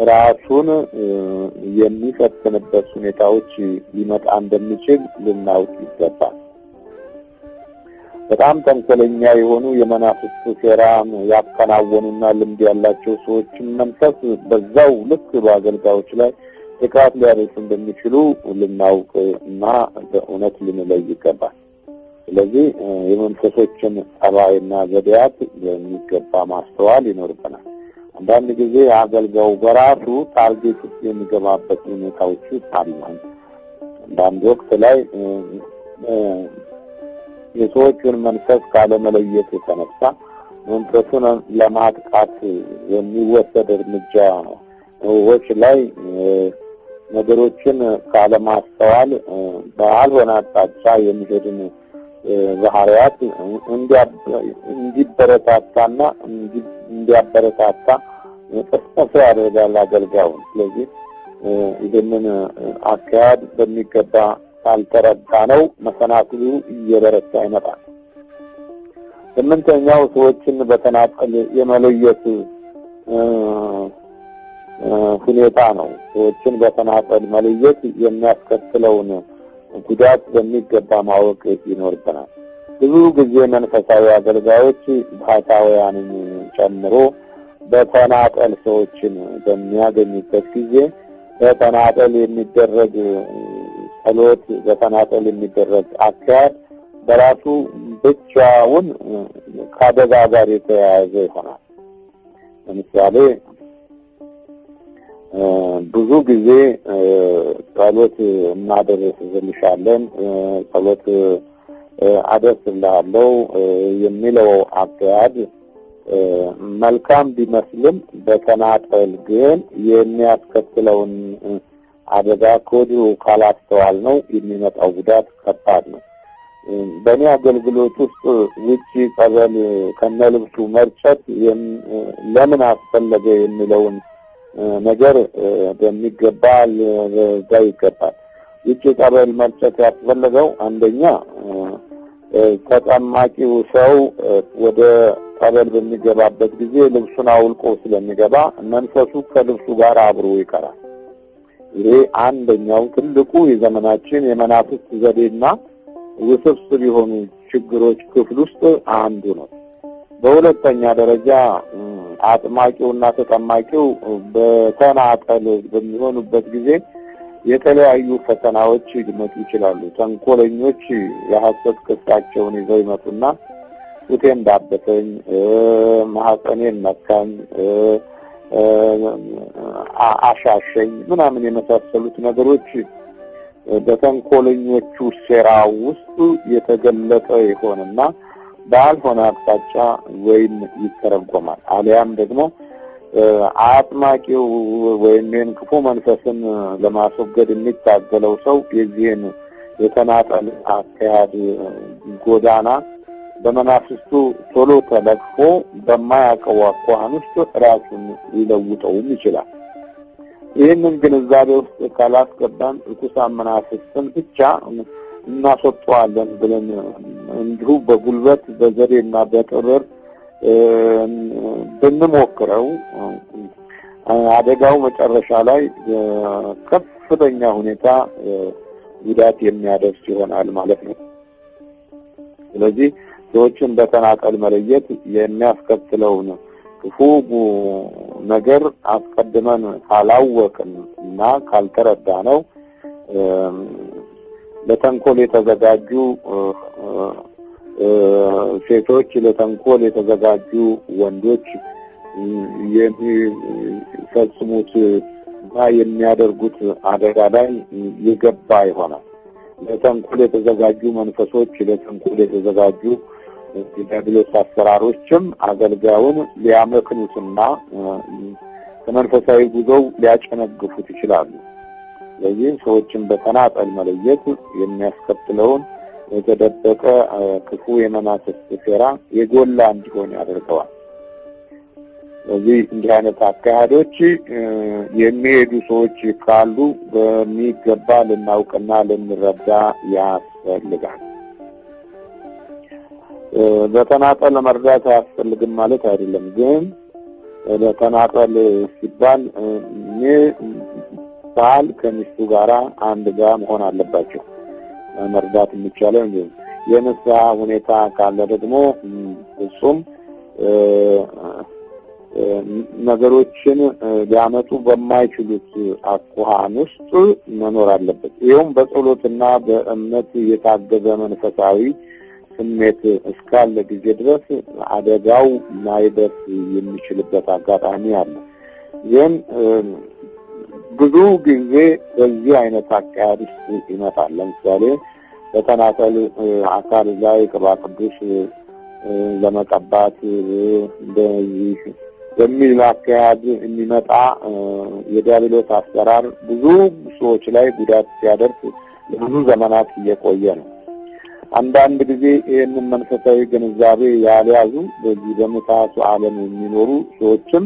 ራሱን የሚፈትንበት ሁኔታዎች ሊመጣ እንደሚችል ልናውቅ ይገባል። በጣም ተንኮለኛ የሆኑ የመናፍስት ሴራ ያከናወኑና ልምድ ያላቸው ሰዎችን መንፈስ በዛው ልክ በአገልጋዮች ላይ ጥቃት ሊያደርሱ እንደሚችሉ ልናውቅ እና በእውነት ልንለይ ይገባል። ስለዚህ የመንፈሶችን ጠባይና ዘዴያት በሚገባ ማስተዋል ይኖርብናል። አንዳንድ ጊዜ አገልጋዩ በራሱ ታርጌት ውስጥ የሚገባበት ሁኔታዎች አሉ። አንዳንድ ወቅት ላይ የሰዎችን መንፈስ ካለመለየት የተነሳ መንፈሱን ለማጥቃት የሚወሰድ እርምጃዎች ላይ ነገሮችን ካለማስተዋል ባልሆነ አቅጣጫ የሚሄድን ባህሪያት እንዲያበረታታ ቅስቀሳ ያደርጋል አገልጋዩን። ስለዚህ ይህንን አካሄድ በሚገባ ካልተረዳነው መሰናክሉ እየበረታ ይመጣል። ስምንተኛው ሰዎችን በተናጠል የመለየት ሁኔታ ነው። ሰዎችን በተናጠል መለየት የሚያስከትለውን ጉዳት በሚገባ ማወቅ ይኖርብናል። ብዙ ጊዜ መንፈሳዊ አገልጋዮች ባህታውያንን ጨምሮ በተናጠል ሰዎችን በሚያገኙበት ጊዜ በተናጠል የሚደረግ ጸሎት፣ በተናጠል የሚደረግ አካሄድ በራሱ ብቻውን ከአደጋ ጋር የተያያዘ ይሆናል። ለምሳሌ ብዙ ጊዜ ጸሎት እናደርስልሻለን፣ ጸሎት አደርስልሃለሁ የሚለው አካሄድ መልካም ቢመስልም በተናጠል ግን የሚያስከትለውን አደጋ ከወዲሁ ካላስተዋል ነው የሚመጣው ጉዳት ከባድ ነው። በእኔ አገልግሎት ውስጥ ውጪ ጸበል ከነልብሱ መርጨት ለምን አስፈለገ የሚለውን ነገር በሚገባ ሊረዳ ይገባል። ውጪ ጸበል መርጨት ያስፈለገው አንደኛ ተጠማቂው ሰው ወደ ጸበል በሚገባበት ጊዜ ልብሱን አውልቆ ስለሚገባ መንፈሱ ከልብሱ ጋር አብሮ ይቀራል። ይሄ አንደኛው ትልቁ የዘመናችን የመናፍስት ዘዴና ውስብስብ የሆኑ ችግሮች ክፍል ውስጥ አንዱ ነው። በሁለተኛ ደረጃ አጥማቂውና ተጠማቂው በተናጠል በሚሆኑበት ጊዜ የተለያዩ ፈተናዎች ሊመጡ ይችላሉ። ተንኮለኞች የሐሰት ክሳቸውን ይዘው ይመጡና ጡቴን ዳበሰኝ፣ ማህፀኔን መታኝ፣ አሻሸኝ ምናምን የመሳሰሉት ነገሮች በተንኮለኞቹ ሴራ ውስጥ የተገለጠ ይሆንና ባልሆነ አቅጣጫ ወይም ይተረጎማል። አሊያም ደግሞ አጥማቂው ወይም ክፉ መንፈስን ለማስወገድ የሚታገለው ሰው የዚህን የተናጠል አካሄድ ጎዳና በመናፍስቱ ቶሎ ተለቅፎ በማያውቀው አኳኋን ውስጥ ራሱን ሊለውጠውም ይችላል። ይህንን ግንዛቤ ውስጥ ካላስገባን ርኩሳን መናፍስትን ብቻ እናስወጣዋለን ብለን እንዲሁ በጉልበት በዘዴና በጥበብ ብንሞክረው አደጋው መጨረሻ ላይ ከፍተኛ ሁኔታ ጉዳት የሚያደርስ ይሆናል ማለት ነው። ስለዚህ ሰዎችን በተናጠል መለየት የሚያስከትለውን ክፉ ነገር አስቀድመን ካላወቅን እና ካልተረዳነው ለተንኮል የተዘጋጁ ሴቶች፣ ለተንኮል የተዘጋጁ ወንዶች የሚፈጽሙት እና የሚያደርጉት አደጋ ላይ የገባ ይሆናል። ለተንኮል የተዘጋጁ መንፈሶች፣ ለተንኮል የተዘጋጁ የዲያብሎስ አሰራሮችም አገልጋዩን ሊያመክኑትና ከመንፈሳዊ ጉዞው ሊያጨነግፉት ይችላሉ። ስለዚህ ሰዎችን በተናጠል መለየት የሚያስከትለውን የተደበቀ ክፉ የመናፍስት ሴራ የጎላ እንዲሆን ያደርገዋል። ስለዚህ እንዲህ አይነት አካሄዶች የሚሄዱ ሰዎች ካሉ በሚገባ ልናውቅና ልንረዳ ያስፈልጋል። በተናጠል መርዳት አያስፈልግም ማለት አይደለም። ግን በተናጠል ሲባል ባል ከሚስቱ ጋራ አንድ ጋር መሆን አለባቸው መርዳት የሚቻለው እንጂ የንስሐ ሁኔታ ካለ ደግሞ እሱም ነገሮችን ሊያመጡ በማይችሉት አኳኋን ውስጥ መኖር አለበት። ይኸውም በጸሎትና በእምነት የታገዘ መንፈሳዊ ስሜት እስካለ ጊዜ ድረስ አደጋው ላይደርስ የሚችልበት አጋጣሚ አለ። ግን ብዙ ጊዜ በዚህ አይነት አካሄድ ውስጥ ይመጣል። ለምሳሌ በተናጠል አካል ላይ ቅባ ቅዱስ ለመቀባት በዚህ በሚል አካሄድ የሚመጣ የዲያብሎስ አሰራር ብዙ ሰዎች ላይ ጉዳት ሲያደርስ ለብዙ ዘመናት እየቆየ ነው። አንዳንድ ጊዜ ይህንን መንፈሳዊ ግንዛቤ ያልያዙ በዚህ በምታቱ ዓለም የሚኖሩ ሰዎችም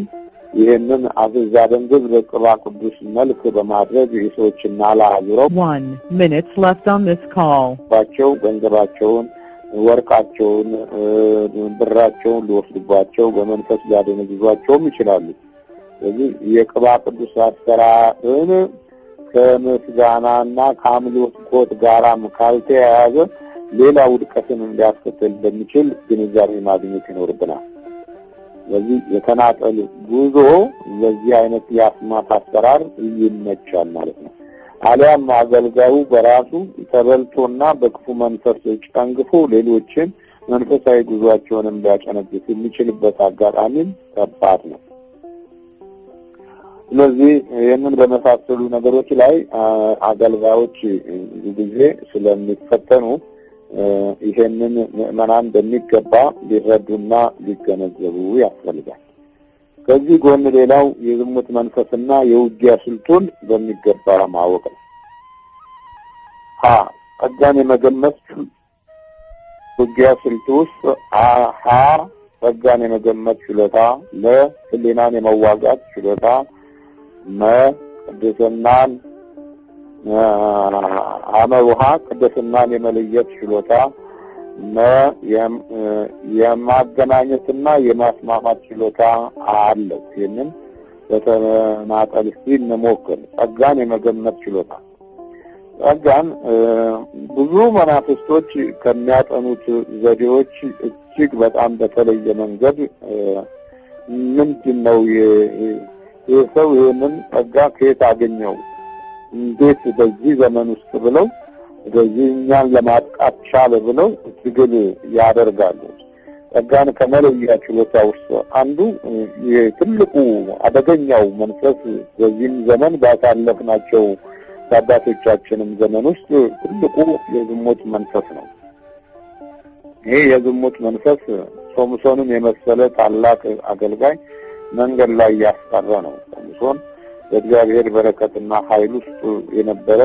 ይሄንን አዘዛ ደንግብ በቅባ ቅዱስ መልክ በማድረግ የሰዎችን ናላ አዙረው 1 minute left on this call ባቸው ገንዘባቸውን ወርቃቸውን ብራቸውን ሊወስዱባቸው በመንፈስ ሊያደነዝዟቸውም ይችላሉ። ስለዚህ የቅባ ቅዱስ አሰራርን ከምስጋናና ከአምልኮት ጋራም ካልተያያዘ ሌላ ውድቀትን እንዲያስከትል እንደሚችል ግንዛቤ ማግኘት ይኖርብናል። ስለዚህ የተናጠል ጉዞ ለዚህ አይነት የአስማት አሰራር ይመቻል ማለት ነው። አሊያም አገልጋዩ በራሱ ተበልቶና በክፉ መንፈስ ጨንግፎ ሌሎችን መንፈሳዊ ጉዟቸውንም ሊያጨነግፍ የሚችልበት አጋጣሚም ከባድ ነው። ስለዚህ ይህንን በመሳሰሉ ነገሮች ላይ አገልጋዮች ጊዜ ስለሚፈተኑ ይሄንን ምዕመናን በሚገባ ሊረዱና ሊገነዘቡ ያስፈልጋል። ከዚህ ጎን ሌላው የዝሙት መንፈስና የውጊያ ስልቱን በሚገባ ማወቅ ነው። ጸጋን የመገመት ውጊያ ስልት ውስጥ ጸጋን የመገመት ችሎታ፣ ለህሊናን የመዋጋት ችሎታ፣ ቅድስናን አመውሃ ቅድስናን የመለየት ችሎታ፣ የማገናኘትና የማስማማት ችሎታ አለው። ይህንን በተናጠል እስቲ እንሞክር። ጸጋን የመገመት ችሎታ ጸጋን ብዙ መናፍስቶች ከሚያጠኑት ዘዴዎች እጅግ በጣም በተለየ መንገድ ምንድነው የሰው ይህንን ጸጋ ከየት አገኘው፣ እንዴት በዚህ ዘመን ውስጥ ብለው በዚህ እኛን ለማጥቃት ቻለ ብለው ትግል ያደርጋሉ። ጸጋን ከመለያ ችሎታ ውስጥ አንዱ የትልቁ አደገኛው መንፈስ በዚህም ዘመን ባሳለፍናቸው አባቶቻችንም ዘመን ውስጥ ትልቁ የዝሙት መንፈስ ነው። ይሄ የዝሙት መንፈስ ሶምሶንን የመሰለ ታላቅ አገልጋይ መንገድ ላይ ያስቀረ ነው። ሶምሶን በእግዚአብሔር በረከትና ኃይል ውስጥ የነበረ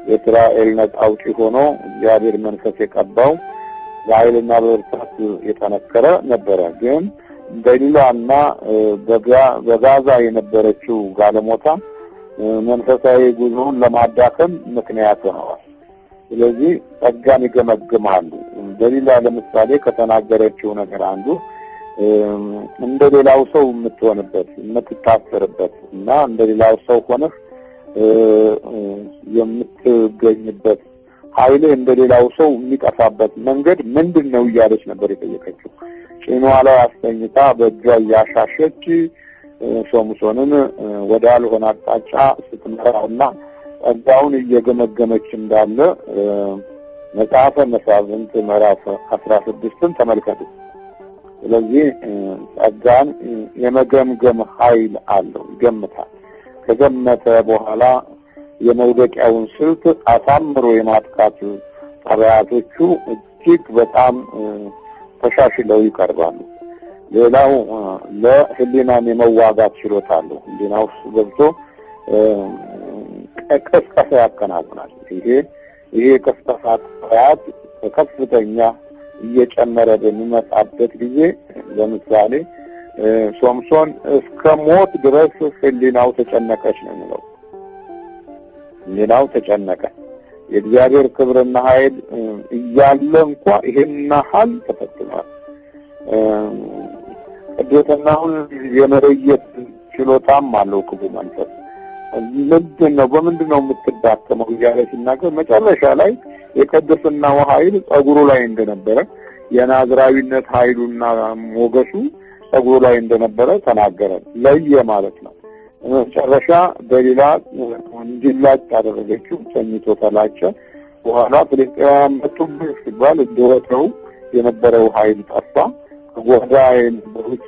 የእስራኤል ነፃ አውጪ ሆኖ እግዚአብሔር መንፈስ የቀባው በኃይልና በብርታት የጠነከረ ነበረ። ግን በሊላና በጋዛ የነበረችው ጋለሞታ መንፈሳዊ ጉዞውን ለማዳከም ምክንያት ሆነዋል። ስለዚህ ጸጋን ይገመግማሉ። በሊላ ለምሳሌ ከተናገረችው ነገር አንዱ እንደሌላው ሰው የምትሆንበት የምትታሰርበት እና እንደሌላው ሰው ሆነህ የምትገኝበት ኃይል እንደሌላው ሰው የሚጠፋበት መንገድ ምንድነው እያለች ነበር የጠየቀችው። ጭኗ ላይ አስተኝታ በእጇ እያሻሸች ሶምሶንን ወደ አልሆነ አቅጣጫ ስትመራውና ጸጋውን እየገመገመች እንዳለ መጽሐፈ መሳፍንት ምዕራፍ 16ን ተመልከቱ። ስለዚህ ጸጋን የመገምገም ኃይል አለው፣ ይገምታል። ከገመተ በኋላ የመውደቂያውን ስልት አሳምሮ የማጥቃት ጠባያቶቹ እጅግ በጣም ተሻሽለው ይቀርባሉ። ሌላው ለህሊናን የመዋጋት ችሎታ አለው። ህሊና ውስጥ ገብቶ ቅስቀሳ ያከናውናል። ይሄ ቅስቀሳ ጥራት ከፍተኛ እየጨመረ በሚመጣበት ጊዜ ለምሳሌ ሶምሶን እስከ ሞት ድረስ ህሊናው ተጨነቀች ነው የሚለው። ህሊናው ተጨነቀ። የእግዚአብሔር ክብርና ኃይል እያለ እንኳን ይሄን ኃይል ተፈትኗል። ቅድስናውን የመለየት ችሎታም አለው ክፉ መንፈስ። በምንድነው የምትዳከመው እያለ ሲናገር መጨረሻ ላይ የቅድስናው ኃይል ጸጉሩ ላይ እንደነበረ የናዝራዊነት ኃይሉና ሞገሱ ጸጉሩ ላይ እንደነበረ ተናገረ። ለየ ማለት ነው። መጨረሻ በሌላ እንዲላጭ ያደረገችው ተኝቶ ተላጨ። በኋላ ፍልስጤማውያን መጡብህ ሲባል እንደወተው የነበረው ኃይል ጠፋ። ከጓዳ የነበሩት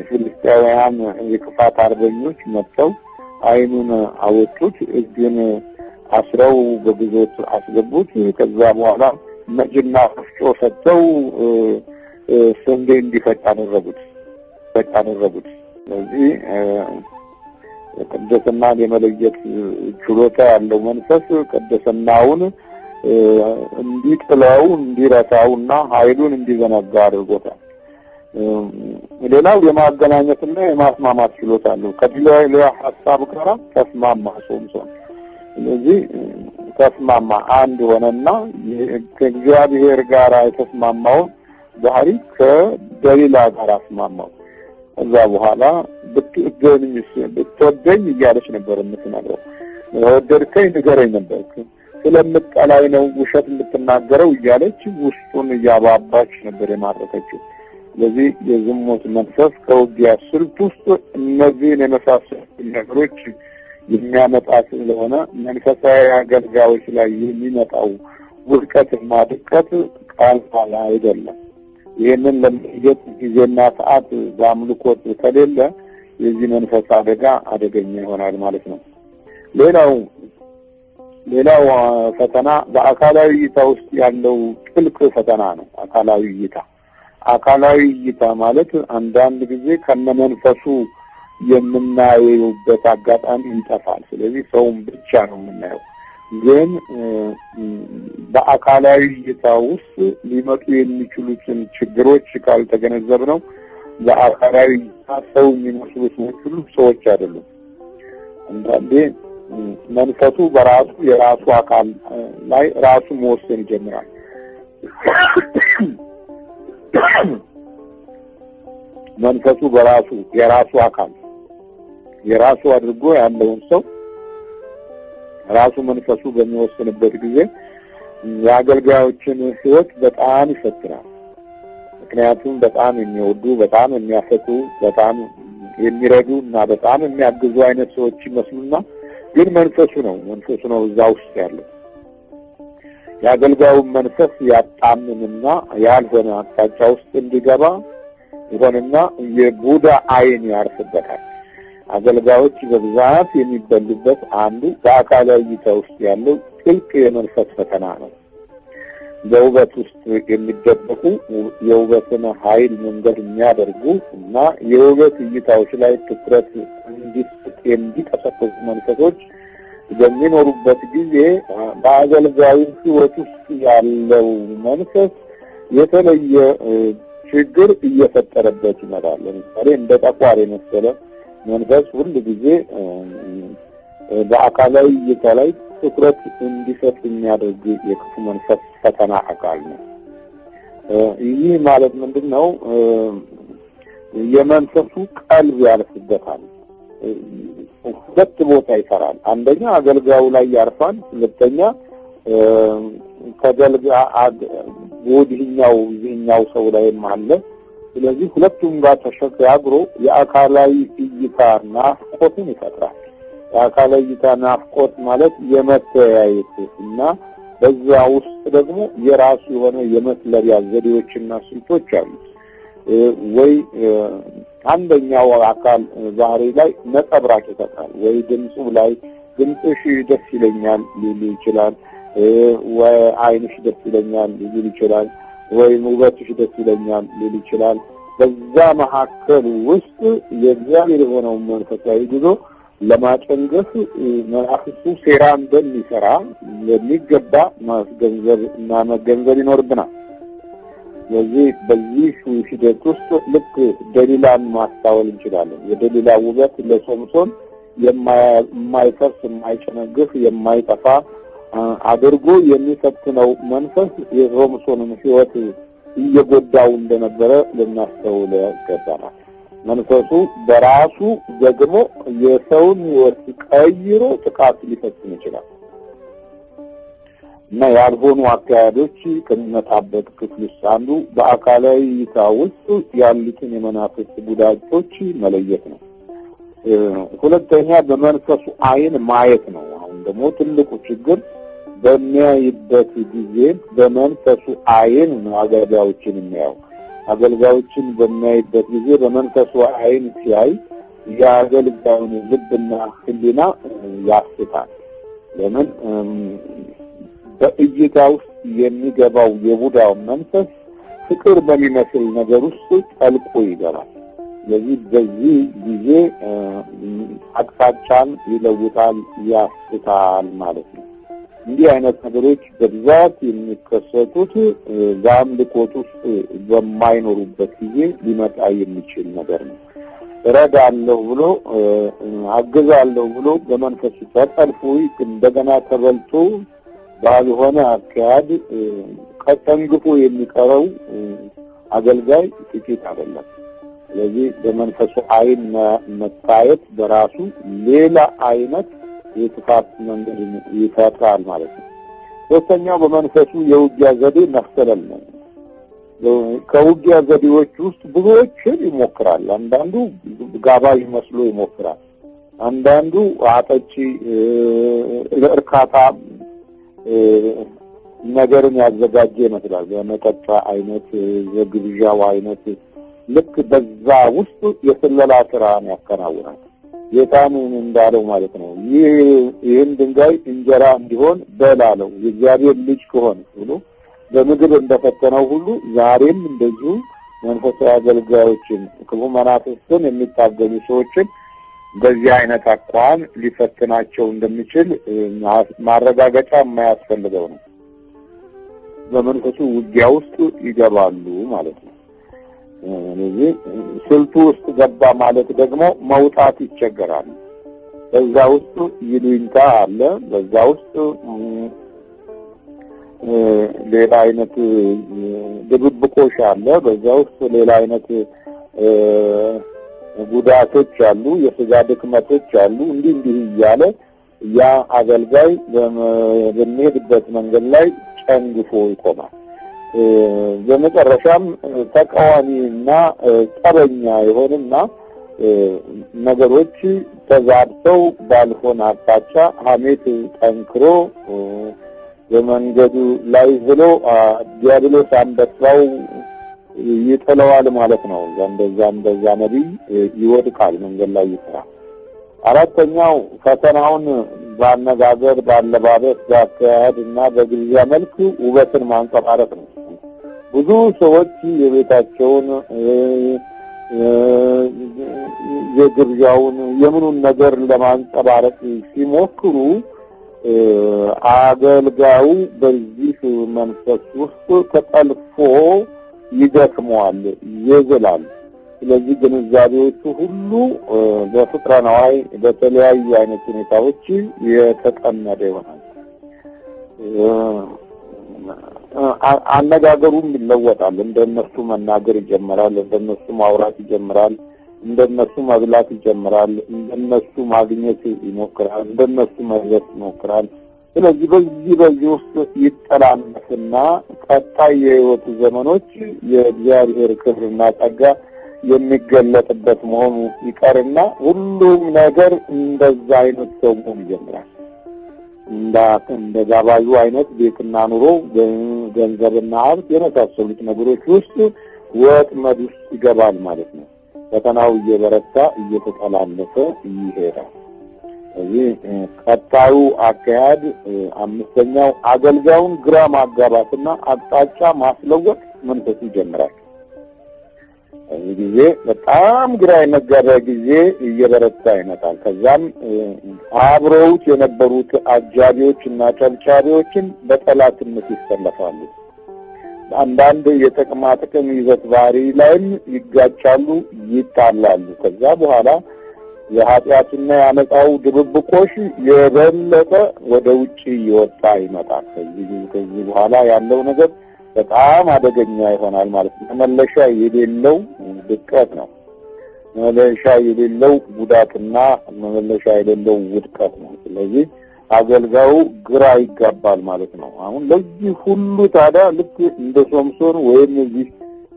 ፍልስጤማውያን የክፋት አርበኞች መጥተው አይኑን አወጡት፣ እጁን አስረው በግዞት አስገቡት። ከዛ በኋላ መጅና ፍጮ ሰጥተው ስንዴ እንዲፈጭ አደረጉት። ስለዚህ ቅድስናን የመለየት ችሎታ ያለው መንፈስ ቅድስናውን እንዲጥለው እንዲረሳውና ኃይሉን እንዲዘነጋ አድርጎታል። ሌላው የማገናኘትና የማስማማት ችሎታ አለው። ከሌላ ሐሳብ ጋር ተስማማ ሶምሶን። ስለዚህ ተስማማ አንድ ሆነና ከእግዚአብሔር ጋር የተስማማው ባህሪ ከደሊላ ጋር አስማማው። ከዛ በኋላ ብትወደኝ እያለች ነበር የምትናገረው። ወደድከኝ ንገረኝ ነበር፣ ስለምትጠላኝ ነው ውሸት የምትናገረው እያለች ውስጡን እያባባች ነበር የማረከችው። ስለዚህ የዝሙት መንፈስ ከውጊያ ስልት ውስጥ እነዚህን የመሳሰሉ ነገሮች የሚያመጣ ስለሆነ መንፈሳዊ አገልጋዮች ላይ የሚመጣው ውድቀትና ድቀት ቀላል አይደለም። ይህንን ለመለየት ጊዜና ሰዓት በአምልኮት ከሌለ የዚህ መንፈስ አደገኛ ይሆናል ማለት ነው። ሌላው ፈተና በአካላዊ እይታ ውስጥ ያለው ጥልቅ ፈተና ነው። አካላዊ እይታ ማለት አንዳንድ ጊዜ ከነመንፈሱ የምናየውበት አጋጣሚ ይጠፋል። ስለዚህ ሰውም ብቻ ነው የምናየው። ግን በአካላዊ እይታ ውስጥ ሊመጡ የሚችሉትን ችግሮች ካልተገነዘብነው በአካላዊ እይታ ሰው የሚመስሉ ሰዎች ሁሉ ሰዎች አይደሉም። አንዳንዴ መንፈሱ በራሱ የራሱ አካል ላይ ራሱ መወሰን ይጀምራል። መንፈሱ በራሱ የራሱ አካል የራሱ አድርጎ ያለውን ሰው ራሱ መንፈሱ በሚወስንበት ጊዜ የአገልጋዮችን ሕይወት በጣም ይፈትናል። ምክንያቱም በጣም የሚወዱ በጣም የሚያፈቱ በጣም የሚረዱ እና በጣም የሚያግዙ አይነት ሰዎች ይመስሉና ግን መንፈሱ ነው እዛ ውስጥ ያለው። የአገልጋዩን መንፈስ ያጣምንና ያልሆነ አቅጣጫ ውስጥ እንዲገባ ይሆንና የቡዳ አይን ያርፍበታል። አገልጋዮች በብዛት የሚበሉበት አንዱ በአካላዊ እይታ ውስጥ ያለው ጥልቅ የመንፈስ ፈተና ነው። በውበት ውስጥ የሚደበቁ የውበትን ኃይል መንገድ የሚያደርጉ እና የውበት እይታዎች ላይ ትኩረት እንዲቀሰቅሱ መንፈሶች በሚኖሩበት ጊዜ በአገልጋዩ ሕይወት ውስጥ ያለው መንፈስ የተለየ ችግር እየፈጠረበት ይመጣል። ለምሳሌ እንደ ጠቋር የመሰለ መንፈስ ሁሉ ጊዜ በአካላዊ እይታ ላይ ትኩረት እንዲሰጥ የሚያደርግ የክፉ መንፈስ ፈተና አካል ነው። ይህ ማለት ምንድነው? የመንፈሱ ቀልብ ያልፍበታል። ሁለት ቦታ ይሰራል። አንደኛ አገልጋዩ ላይ ያርፋል። ሁለተኛ ይህኛው ሰው ላይም አለ። ስለዚህ ሁለቱም ጋር ተሸጋግሮ የአካላዊ እይታ ናፍቆትን ይፈጥራል። የአካላዊ እይታ ናፍቆት ማለት የመተያየት እና በዛ ውስጥ ደግሞ የራሱ የሆነ የመስለቢያ ዘዴዎችና ስልቶች አሉ። ወይ አንደኛው አካል ባህሪ ላይ ነጸብራቅ ይፈጥራል። ወይ ድምፁ ላይ ድምፅሽ ደስ ይለኛል ሊል ይችላል። ወይ ዓይንሽ ደስ ይለኛል ሊል ይችላል። ወይ ውበትሽ ደስ ይለኛል ሊል ይችላል። በዛ መካከል ውስጥ የእግዚአብሔር የሆነው መንፈሳዊ ጉዞ ለማጨንገፍ መናፍስቱ ሴራ እንደሚሰራ የሚገባ ማስገንዘብ እና መገንዘብ ይኖርብናል። ስለዚህ በዚህ ሂደት ውስጥ ልክ ደሊላን ማስታወል እንችላለን። የደሊላ ውበት ለሶምሶን የማይፈርስ የማይጨነግፍ የማይጠፋ አድርጎ የሚፈትነው መንፈስ የሶምሶንን ሕይወት እየጎዳው እንደነበረ ልናስተውል ይገባናል። መንፈሱ በራሱ ደግሞ የሰውን ሕይወት ቀይሮ ጥቃት ሊፈጽም ይችላል እና ያልሆኑ አካሄዶች ከሚመጣበት ክፍል ውስጥ አንዱ በአካላዊ እይታ ውስጥ ያሉትን የመናፍስት ጉዳቶች መለየት ነው። ሁለተኛ በመንፈሱ አይን ማየት ነው። አሁን ደግሞ ትልቁ ችግር በሚያይበት ጊዜ በመንፈሱ አይን ነው አገልጋዮችን የሚያየው። አገልጋዮችን በሚያይበት ጊዜ በመንፈሱ አይን ሲያይ የአገልጋዩን ልብና ሕሊና ያስታል። ለምን? በእይታ ውስጥ የሚገባው የቡዳው መንፈስ ፍቅር በሚመስል ነገር ውስጥ ጠልቆ ይገባል። ስለዚህ በዚህ ጊዜ አቅጣጫን ይለውጣል፣ ያስታል ማለት ነው። እንዲህ አይነት ነገሮች በብዛት የሚከሰቱት በአምልኮት ውስጥ በማይኖሩበት ጊዜ ሊመጣ የሚችል ነገር ነው። እረዳለሁ ብሎ አግዛለሁ ብሎ በመንፈሱ ተጠልፎ እንደገና ተበልቶ ባልሆነ አካሄድ ከተንግፎ የሚቀረው አገልጋይ ጥቂት አይደለም። ስለዚህ በመንፈሱ አይን መታየት በራሱ ሌላ አይነት የጥፋት መንገድ ይፈጥራል ማለት ነው። ሶስተኛው በመንፈሱ የውጊያ ዘዴ መፍሰለል ነው። ከውጊያ ዘዴዎች ውስጥ ብዙዎችን ይሞክራል። አንዳንዱ ጋባዥ መስሎ ይሞክራል። አንዳንዱ አጠጪ ለእርካታ ነገርን ያዘጋጀ ይመስላል። በመጠጫ አይነት የግብዣው አይነት ልክ በዛ ውስጥ የስለላ ስራን ያከናውናል። ጌታን እንዳለው ማለት ነው ይህን ድንጋይ እንጀራ እንዲሆን በላለው የእግዚአብሔር ልጅ ከሆነ ብሎ በምግብ እንደፈተነው ሁሉ ዛሬም እንደዚሁ መንፈሳዊ አገልጋዮችን ክፉ መናፍስትን የሚታገሉ ሰዎችን በዚህ አይነት አቋም ሊፈትናቸው እንደሚችል ማረጋገጫ የማያስፈልገው ነው። በመንፈሱ ውጊያ ውስጥ ይገባሉ ማለት ነው። ስለዚህ ስልቱ ውስጥ ገባ ማለት ደግሞ መውጣት ይቸገራል። በዛ ውስጥ ይሉኝታ አለ። በዛ ውስጥ ሌላ አይነት ድብብቆሽ አለ። በዛ ውስጥ ሌላ አይነት ጉዳቶች አሉ፣ የስጋ ድክመቶች አሉ። እንዲህ እያለ ያ አገልጋይ በሚሄድበት መንገድ ላይ ጨንግፎ ይቆማል። በመጨረሻም ተቃዋሚና ጠበኛ ይሆንና ነገሮች ተዛብተው ባልሆነ አቅጣጫ ሐሜት ጠንክሮ በመንገዱ ላይ ብሎ ዲያብሎስ አንበሳው ይጥለዋል ማለት ነው። እንደዛ ነቢይ ይወድቃል፣ መንገድ ላይ ይጥላል። አራተኛው ፈተናውን ባነጋገር፣ ባለባበስ፣ በአካሄድ እና በግብዣ መልክ ውበትን ማንጸባረቅ ነው። ብዙ ሰዎች የቤታቸውን የግብዣውን የምኑን ነገር ለማንጸባረቅ ሲሞክሩ አገልጋዩ በዚህ መንፈስ ውስጥ ተጠልፎ ይደክመዋል፣ ይዝላል። ስለዚህ ግንዛቤዎቹ ሁሉ በፍቅረ ነዋይ በተለያዩ አይነት ሁኔታዎች የተጠመደ ይሆናል። አነጋገሩም ይለወጣል። እንደነሱ መናገር ይጀምራል፣ እንደነሱ ማውራት ይጀምራል፣ እንደነሱ መብላት ይጀምራል፣ እንደነሱ ማግኘት ይሞክራል፣ እንደነሱ መግለጽ ይሞክራል። ስለዚህ በዚህ ውስጥ ይጠላመትና ቀጣይ የህይወቱ ዘመኖች የእግዚአብሔር ክብርና ጸጋ የሚገለጥበት መሆኑ ይቀርና ሁሉም ነገር እንደዛ አይነት ሰው መሆን ይጀምራል። እንደ ጋባዡ አይነት ቤትና ኑሮ፣ ገንዘብና ሀብት የመሳሰሉት ነገሮች ውስጥ ወጥመድ ውስጥ ይገባል ማለት ነው። ፈተናው እየበረታ እየተጠላለፈ ይሄዳል። ስለዚህ ቀጣዩ አካሄድ አምስተኛው አገልጋዩን ግራ ማጋባትና አቅጣጫ ማስለወጥ መንፈሱ ይጀምራል። እዚህ ጊዜ በጣም ግራ የመጋባ ጊዜ እየበረታ ይመጣል። ከዛም አብረውት የነበሩት አጃቢዎችና ጨብጫቢዎችን በጠላትነት ይሰለፋሉ። አንዳንድ የጥቅማ ጥቅም ይዘት ባህሪ ላይም ይጋጫሉ፣ ይጣላሉ። ከዛ በኋላ የኃጢአትና ያመጣው ድብብቆሽ የበለጠ ወደ ውጪ ይወጣ ይመጣል። ከዚህ በኋላ ያለው ነገር በጣም አደገኛ ይሆናል ማለት ነው። መመለሻ የሌለው ድቀት ነው። መመለሻ የሌለው ጉዳትና መመለሻ የሌለው ውድቀት ነው። ስለዚህ አገልጋዩ ግራ ይጋባል ማለት ነው። አሁን ለዚህ ሁሉ ታዲያ ልክ እንደ ሶምሶን ወይም እዚህ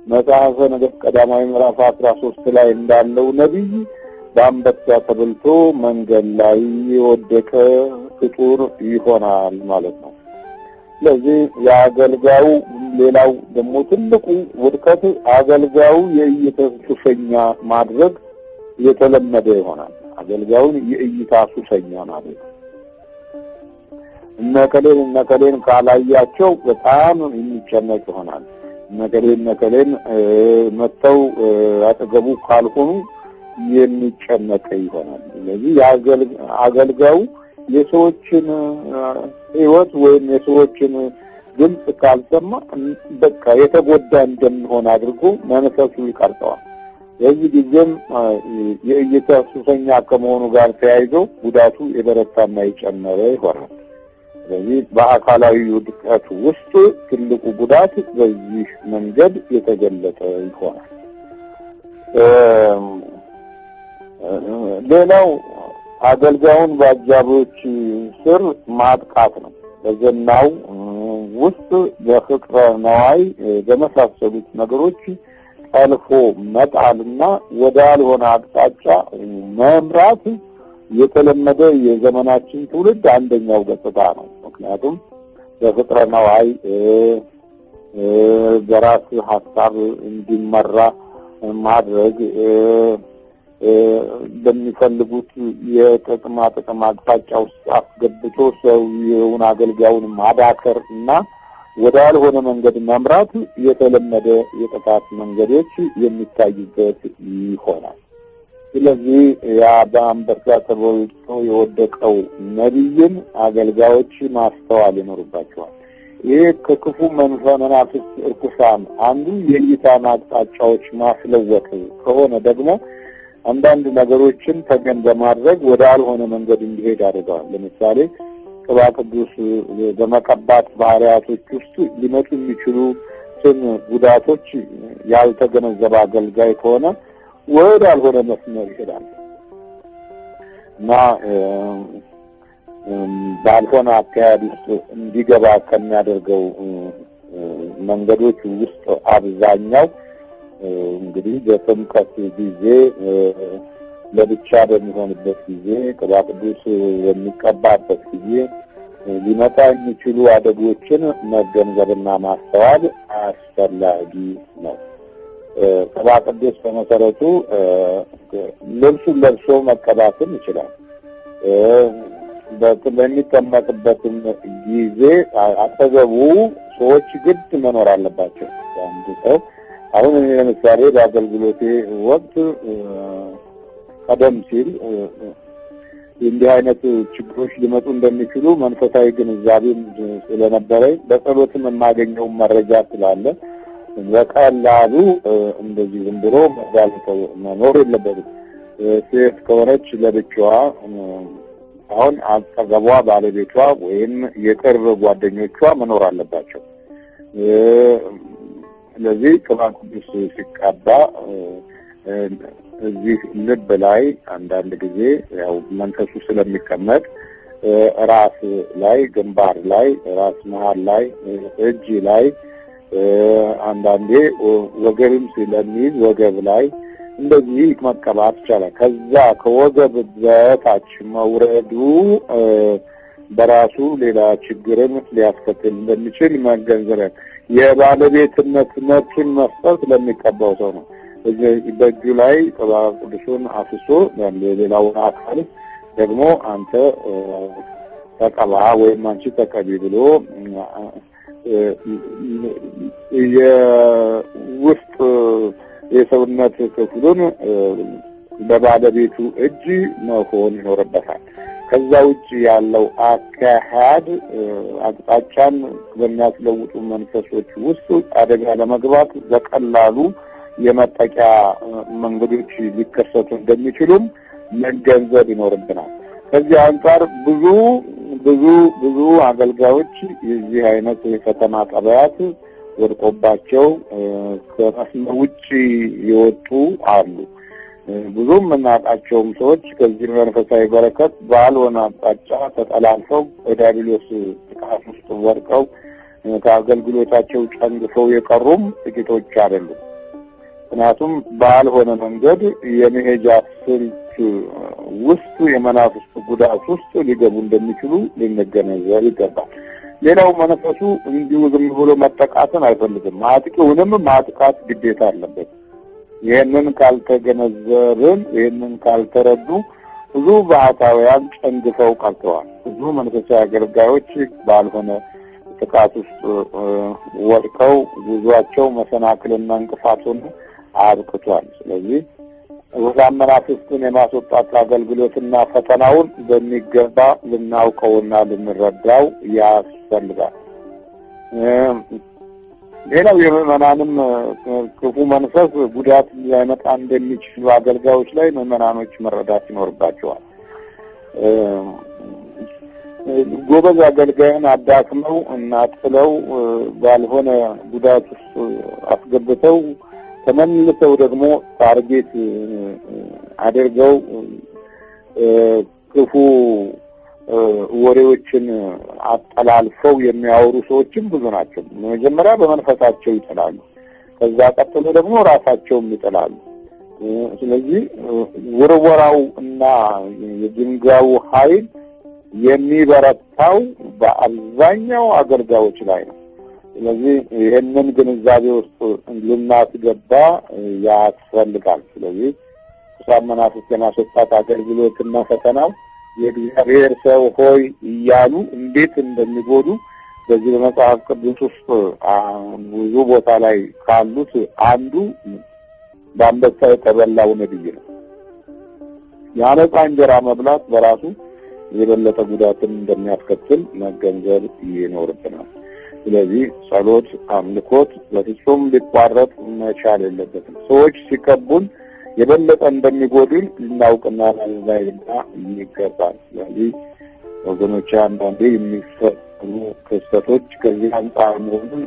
መጽሐፈ ነገሥት ቀዳማዊ ምዕራፍ 13 ላይ እንዳለው ነቢይ በአንበሳ ተበልቶ መንገድ ላይ የወደቀ ፍጡር ይሆናል ማለት ነው። ስለዚህ የአገልጋዩ ሌላው ደግሞ ትልቁ ውድቀት አገልጋዩ የእይታ ሱሰኛ ማድረግ የተለመደ ይሆናል። አገልጋዩን የእይታ ሱሰኛ ማድረግ እነከሌን ካላያቸው በጣም የሚጨነቅ ይሆናል። እነከሌን መተው አጠገቡ ካልሆኑ የሚጨነቅ ይሆናል። ስለዚህ አገልጋዩ የሰዎችን ህይወት ወይም የሰዎችን ድምፅ ካልሰማ በቃ የተጎዳ እንደሚሆን አድርጎ መንፈሱ ይቀርጸዋል። የዚህ ጊዜም የእይታ ሱሰኛ ከመሆኑ ጋር ተያይዞ ጉዳቱ የበረታና የጨመረ ይሆናል። ስለዚህ በአካላዊ ውድቀት ውስጥ ትልቁ ጉዳት በዚህ መንገድ የተገለጠ ይሆናል። ሌላው አገልጋዩን በአጃቢዎች ስር ማጥቃት ነው። በዘናው ውስጥ በፍቅረ ነዋይ በመሳሰሉት ነገሮች ጠልፎ መጣልና ወደ አልሆነ አቅጣጫ መምራት የተለመደ የዘመናችን ትውልድ አንደኛው ገጽታ ነው። ምክንያቱም በፍቅረ ነዋይ በራስ ሀሳብ እንዲመራ ማድረግ በሚፈልጉት የጥቅማ ጥቅም አቅጣጫ ውስጥ አስገብቶ ሰውየውን አገልጋዩን ማዳከር እና ወደ አልሆነ መንገድ መምራት የተለመደ የጥፋት መንገዶች የሚታዩበት ይሆናል። ስለዚህ ያ በአንበሳ ተበልቶ የወደቀው ነቢይን አገልጋዮች ማስተዋል ይኖርባቸዋል። ይህ ከክፉ መናፍስት እርኩሳን አንዱ የእይታን አቅጣጫዎች ማስለወጥ ከሆነ ደግሞ አንዳንድ ነገሮችን ተገን በማድረግ ወደ አልሆነ መንገድ እንዲሄድ አድርገዋል። ለምሳሌ ቅባ ቅዱስ በመቀባት ባህሪያቶች ውስጥ ሊመጡ የሚችሉትን ጉዳቶች ያልተገነዘበ አገልጋይ ከሆነ ወደ አልሆነ መስመር ይሄዳል እና ባልሆነ አካሄድ ውስጥ እንዲገባ ከሚያደርገው መንገዶች ውስጥ አብዛኛው እንግዲህ በጥምቀት ጊዜ ለብቻ በሚሆንበት ጊዜ ቅባ ቅዱስ የሚቀባበት ጊዜ ሊመጣ የሚችሉ አደጎችን መገንዘብና ማስተዋል አስፈላጊ ነው። ቅባ ቅዱስ በመሰረቱ ልብሱን ለብሶ መቀባትም ይችላል። በሚጠመቅበትም ጊዜ አጠገቡ ሰዎች ግድ መኖር አለባቸው። አንድ ሰው አሁን ለምሳሌ በአገልግሎቴ ወቅት ቀደም ሲል እንዲህ አይነት ችግሮች ሊመጡ እንደሚችሉ መንፈሳዊ ግንዛቤም ስለነበረኝ በጸሎትም የማገኘው መረጃ ስላለ በቀላሉ እንደዚህ ዝም ብሎ መኖር የለበትም። ሴት ከሆነች ለብቻዋ አሁን አጠገቧ ባለቤቷ ወይም የቅርብ ጓደኞቿ መኖር አለባቸው። ስለዚህ ቅባ ቅዱስ ሲቀባ እዚህ ልብ ላይ አንዳንድ ጊዜ ያው መንፈሱ ስለሚቀመጥ ራስ ላይ፣ ግንባር ላይ፣ ራስ መሃል ላይ፣ እጅ ላይ አንዳንዴ ወገብም ስለሚይዝ ወገብ ላይ እንደዚህ መቀባት ይቻላል። ከዛ ከወገብ በታች መውረዱ በራሱ ሌላ ችግርን ሊያስከትል እንደሚችል መገንዘብ የባለቤትነት መብቱን መስጠት ለሚቀባው ሰው ነው። በእጁ ላይ ቅባ ቅዱሱን አፍሶ ሌላውን አካል ደግሞ አንተ ተቀባ ወይም አንቺ ተቀቢ ብሎ የውስጥ የሰውነት ክፍሉን በባለቤቱ እጅ መሆን ይኖርበታል። ከዛ ውጭ ያለው አካሄድ አቅጣጫን በሚያስለውጡ መንፈሶች ውስጥ አደጋ ለመግባት በቀላሉ የመጠቂያ መንገዶች ሊከሰቱ እንደሚችሉም መገንዘብ ይኖርብናል። ከዚህ አንጻር ብዙ አገልጋዮች የዚህ አይነት የፈተና ጠባያት ወድቆባቸው ከመስመር ውጪ የወጡ አሉ። ብዙም እናጣቸውም ሰዎች ከዚህ መንፈሳዊ በረከት ባልሆነ አቅጣጫ ተጠላልፈው በዲያብሎስ ጥቃት ውስጥ ወድቀው ከአገልግሎታቸው ጨንግፈው የቀሩም ጥቂቶች አይደሉም። ምክንያቱም ባልሆነ መንገድ የመሄጃ ስልት ውስጥ የመናፍስት ጉዳት ውስጥ ሊገቡ እንደሚችሉ ልንገነዘብ ይገባል። ሌላው መንፈሱ እንዲሁ ዝም ብሎ መጠቃትን አይፈልግም። አጥቂውንም ማጥቃት ግዴታ አለበት። ይህንን ካልተገነዘብን፣ ይህንን ካልተረዱ ብዙ ባህታውያን ጨንግፈው ቀርተዋል። ብዙ መንፈሳዊ አገልጋዮች ባልሆነ ጥቃት ውስጥ ወድቀው ጉዟቸው መሰናክልና እንቅፋት ሆኖ አብቅቷል። ስለዚህ ወዛመናፍስትን የማስወጣት አገልግሎትና ፈተናውን በሚገባ ልናውቀውና ልንረዳው ያስፈልጋል። ሌላው የምዕመናንም ክፉ መንፈስ ጉዳት ሊያመጣ እንደሚችሉ አገልጋዮች ላይ ምዕመናኖች መረዳት ይኖርባቸዋል። ጎበዝ አገልጋይን አዳክመው እና ጥለው ባልሆነ ጉዳት ውስጥ አስገብተው ተመልሰው ደግሞ ታርጌት አድርገው ክፉ ወሬዎችን አጠላልፈው የሚያወሩ ሰዎችም ብዙ ናቸው። መጀመሪያ በመንፈሳቸው ይጥላሉ፣ ከዛ ቀጥሎ ደግሞ ራሳቸውም ይጥላሉ። ስለዚህ ወርወራው እና የድንጋዩ ኃይል የሚበረታው በአብዛኛው አገልጋዮች ላይ ነው። ስለዚህ ይሄንን ግንዛቤ ውስጥ ልናስገባ ያስፈልጋል። ስለዚህ ሳመናፍስት የማስወጣት አገልግሎትና ፈተናው የእግዚአብሔር ሰው ሆይ እያሉ እንዴት እንደሚጎዱ በዚህ በመጽሐፍ ቅዱስ ውስጥ ብዙ ቦታ ላይ ካሉት አንዱ በአንበሳ የተበላው ነብይ ነው። የአመፃ እንጀራ መብላት በራሱ የበለጠ ጉዳትን እንደሚያስከትል መገንዘብ ይኖርብናል። ስለዚህ ጸሎት፣ አምልኮት በፍጹም ሊቋረጥ መቻል የለበትም። ሰዎች ሲከቡን የበለጠ እንደሚጎዱን ልናውቅና ልናይና ይገባል። ስለዚህ ወገኖች አንዳንዴ የሚፈጠሩ ክስተቶች ከዚህ አንጻር መሆኑን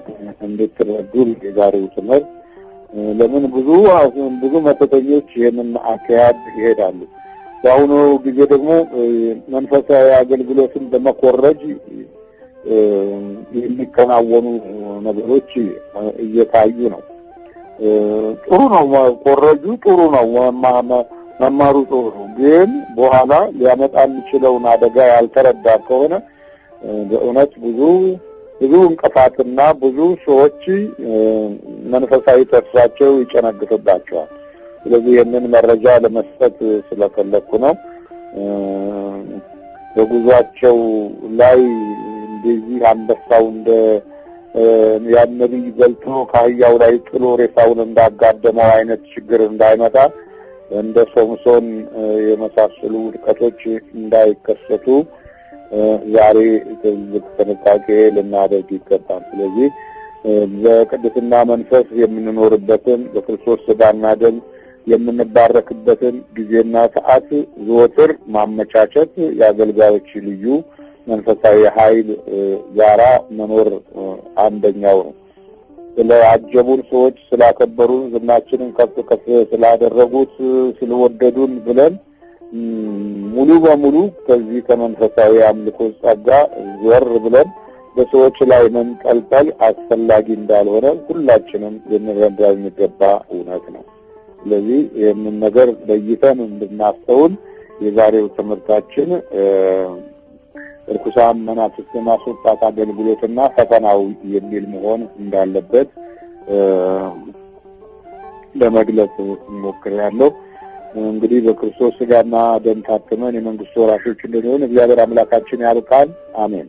እንድትረዱ የዛሬው ትምህርት ለምን ብዙ መተተኞች ይህንን አካሄድ ይሄዳሉ። በአሁኑ ጊዜ ደግሞ መንፈሳዊ አገልግሎትን በመኮረጅ የሚከናወኑ ነገሮች እየታዩ ነው። ጥሩ ነው፣ ኮረጁ ጥሩ ነው፣ መማሩ ጥሩ ነው። ግን በኋላ ሊያመጣ የሚችለውን አደጋ ያልተረዳ ከሆነ በእውነት ብዙ እንቅፋትና ብዙ ሰዎች መንፈሳዊ ተስፋቸው ይጨነግፍባቸዋል። ስለዚህ ይህንን መረጃ ለመስጠት ስለፈለኩ ነው። በጉዟቸው ላይ እንደዚህ አንበሳው እንደ ያነብይ ገልጦ ከአህያው ላይ ጥሎ ሬሳውን እንዳጋደመው አይነት ችግር እንዳይመጣ እንደ ሶምሶን የመሳሰሉ ውድቀቶች እንዳይከሰቱ ዛሬ ትልቅ ጥንቃቄ ልናደርግ ይገባል። ስለዚህ በቅድስና መንፈስ የምንኖርበትን በክርስቶስ ሥጋና ደም የምንባረክበትን ጊዜና ሰዓት ዘወትር ማመቻቸት የአገልጋዮች ልዩ መንፈሳዊ ኃይል ጋራ መኖር አንደኛው ነው። ስለአጀቡን ሰዎች ስላከበሩን ዝናችንን ከፍ ስላደረጉት ስለወደዱን ብለን ሙሉ በሙሉ ከዚህ ከመንፈሳዊ አምልኮ ጸጋ ዘር ብለን በሰዎች ላይ መንጠልጠል አስፈላጊ እንዳልሆነ ሁላችንም ልንረዳ የሚገባ እውነት ነው። ስለዚህ ይህንን ነገር ለይተን እንድናስተውል የዛሬው ትምህርታችን ርኩሳን መናፍስትን ማስወጣት አገልግሎትና ፈተናው የሚል መሆን እንዳለበት ለመግለጽ ሞክሬያለሁ። እንግዲህ በክርስቶስ ሥጋና ደም ታትመን የመንግስቱ ወራሾች እንድንሆን እግዚአብሔር አምላካችን ያብቃን። አሜን።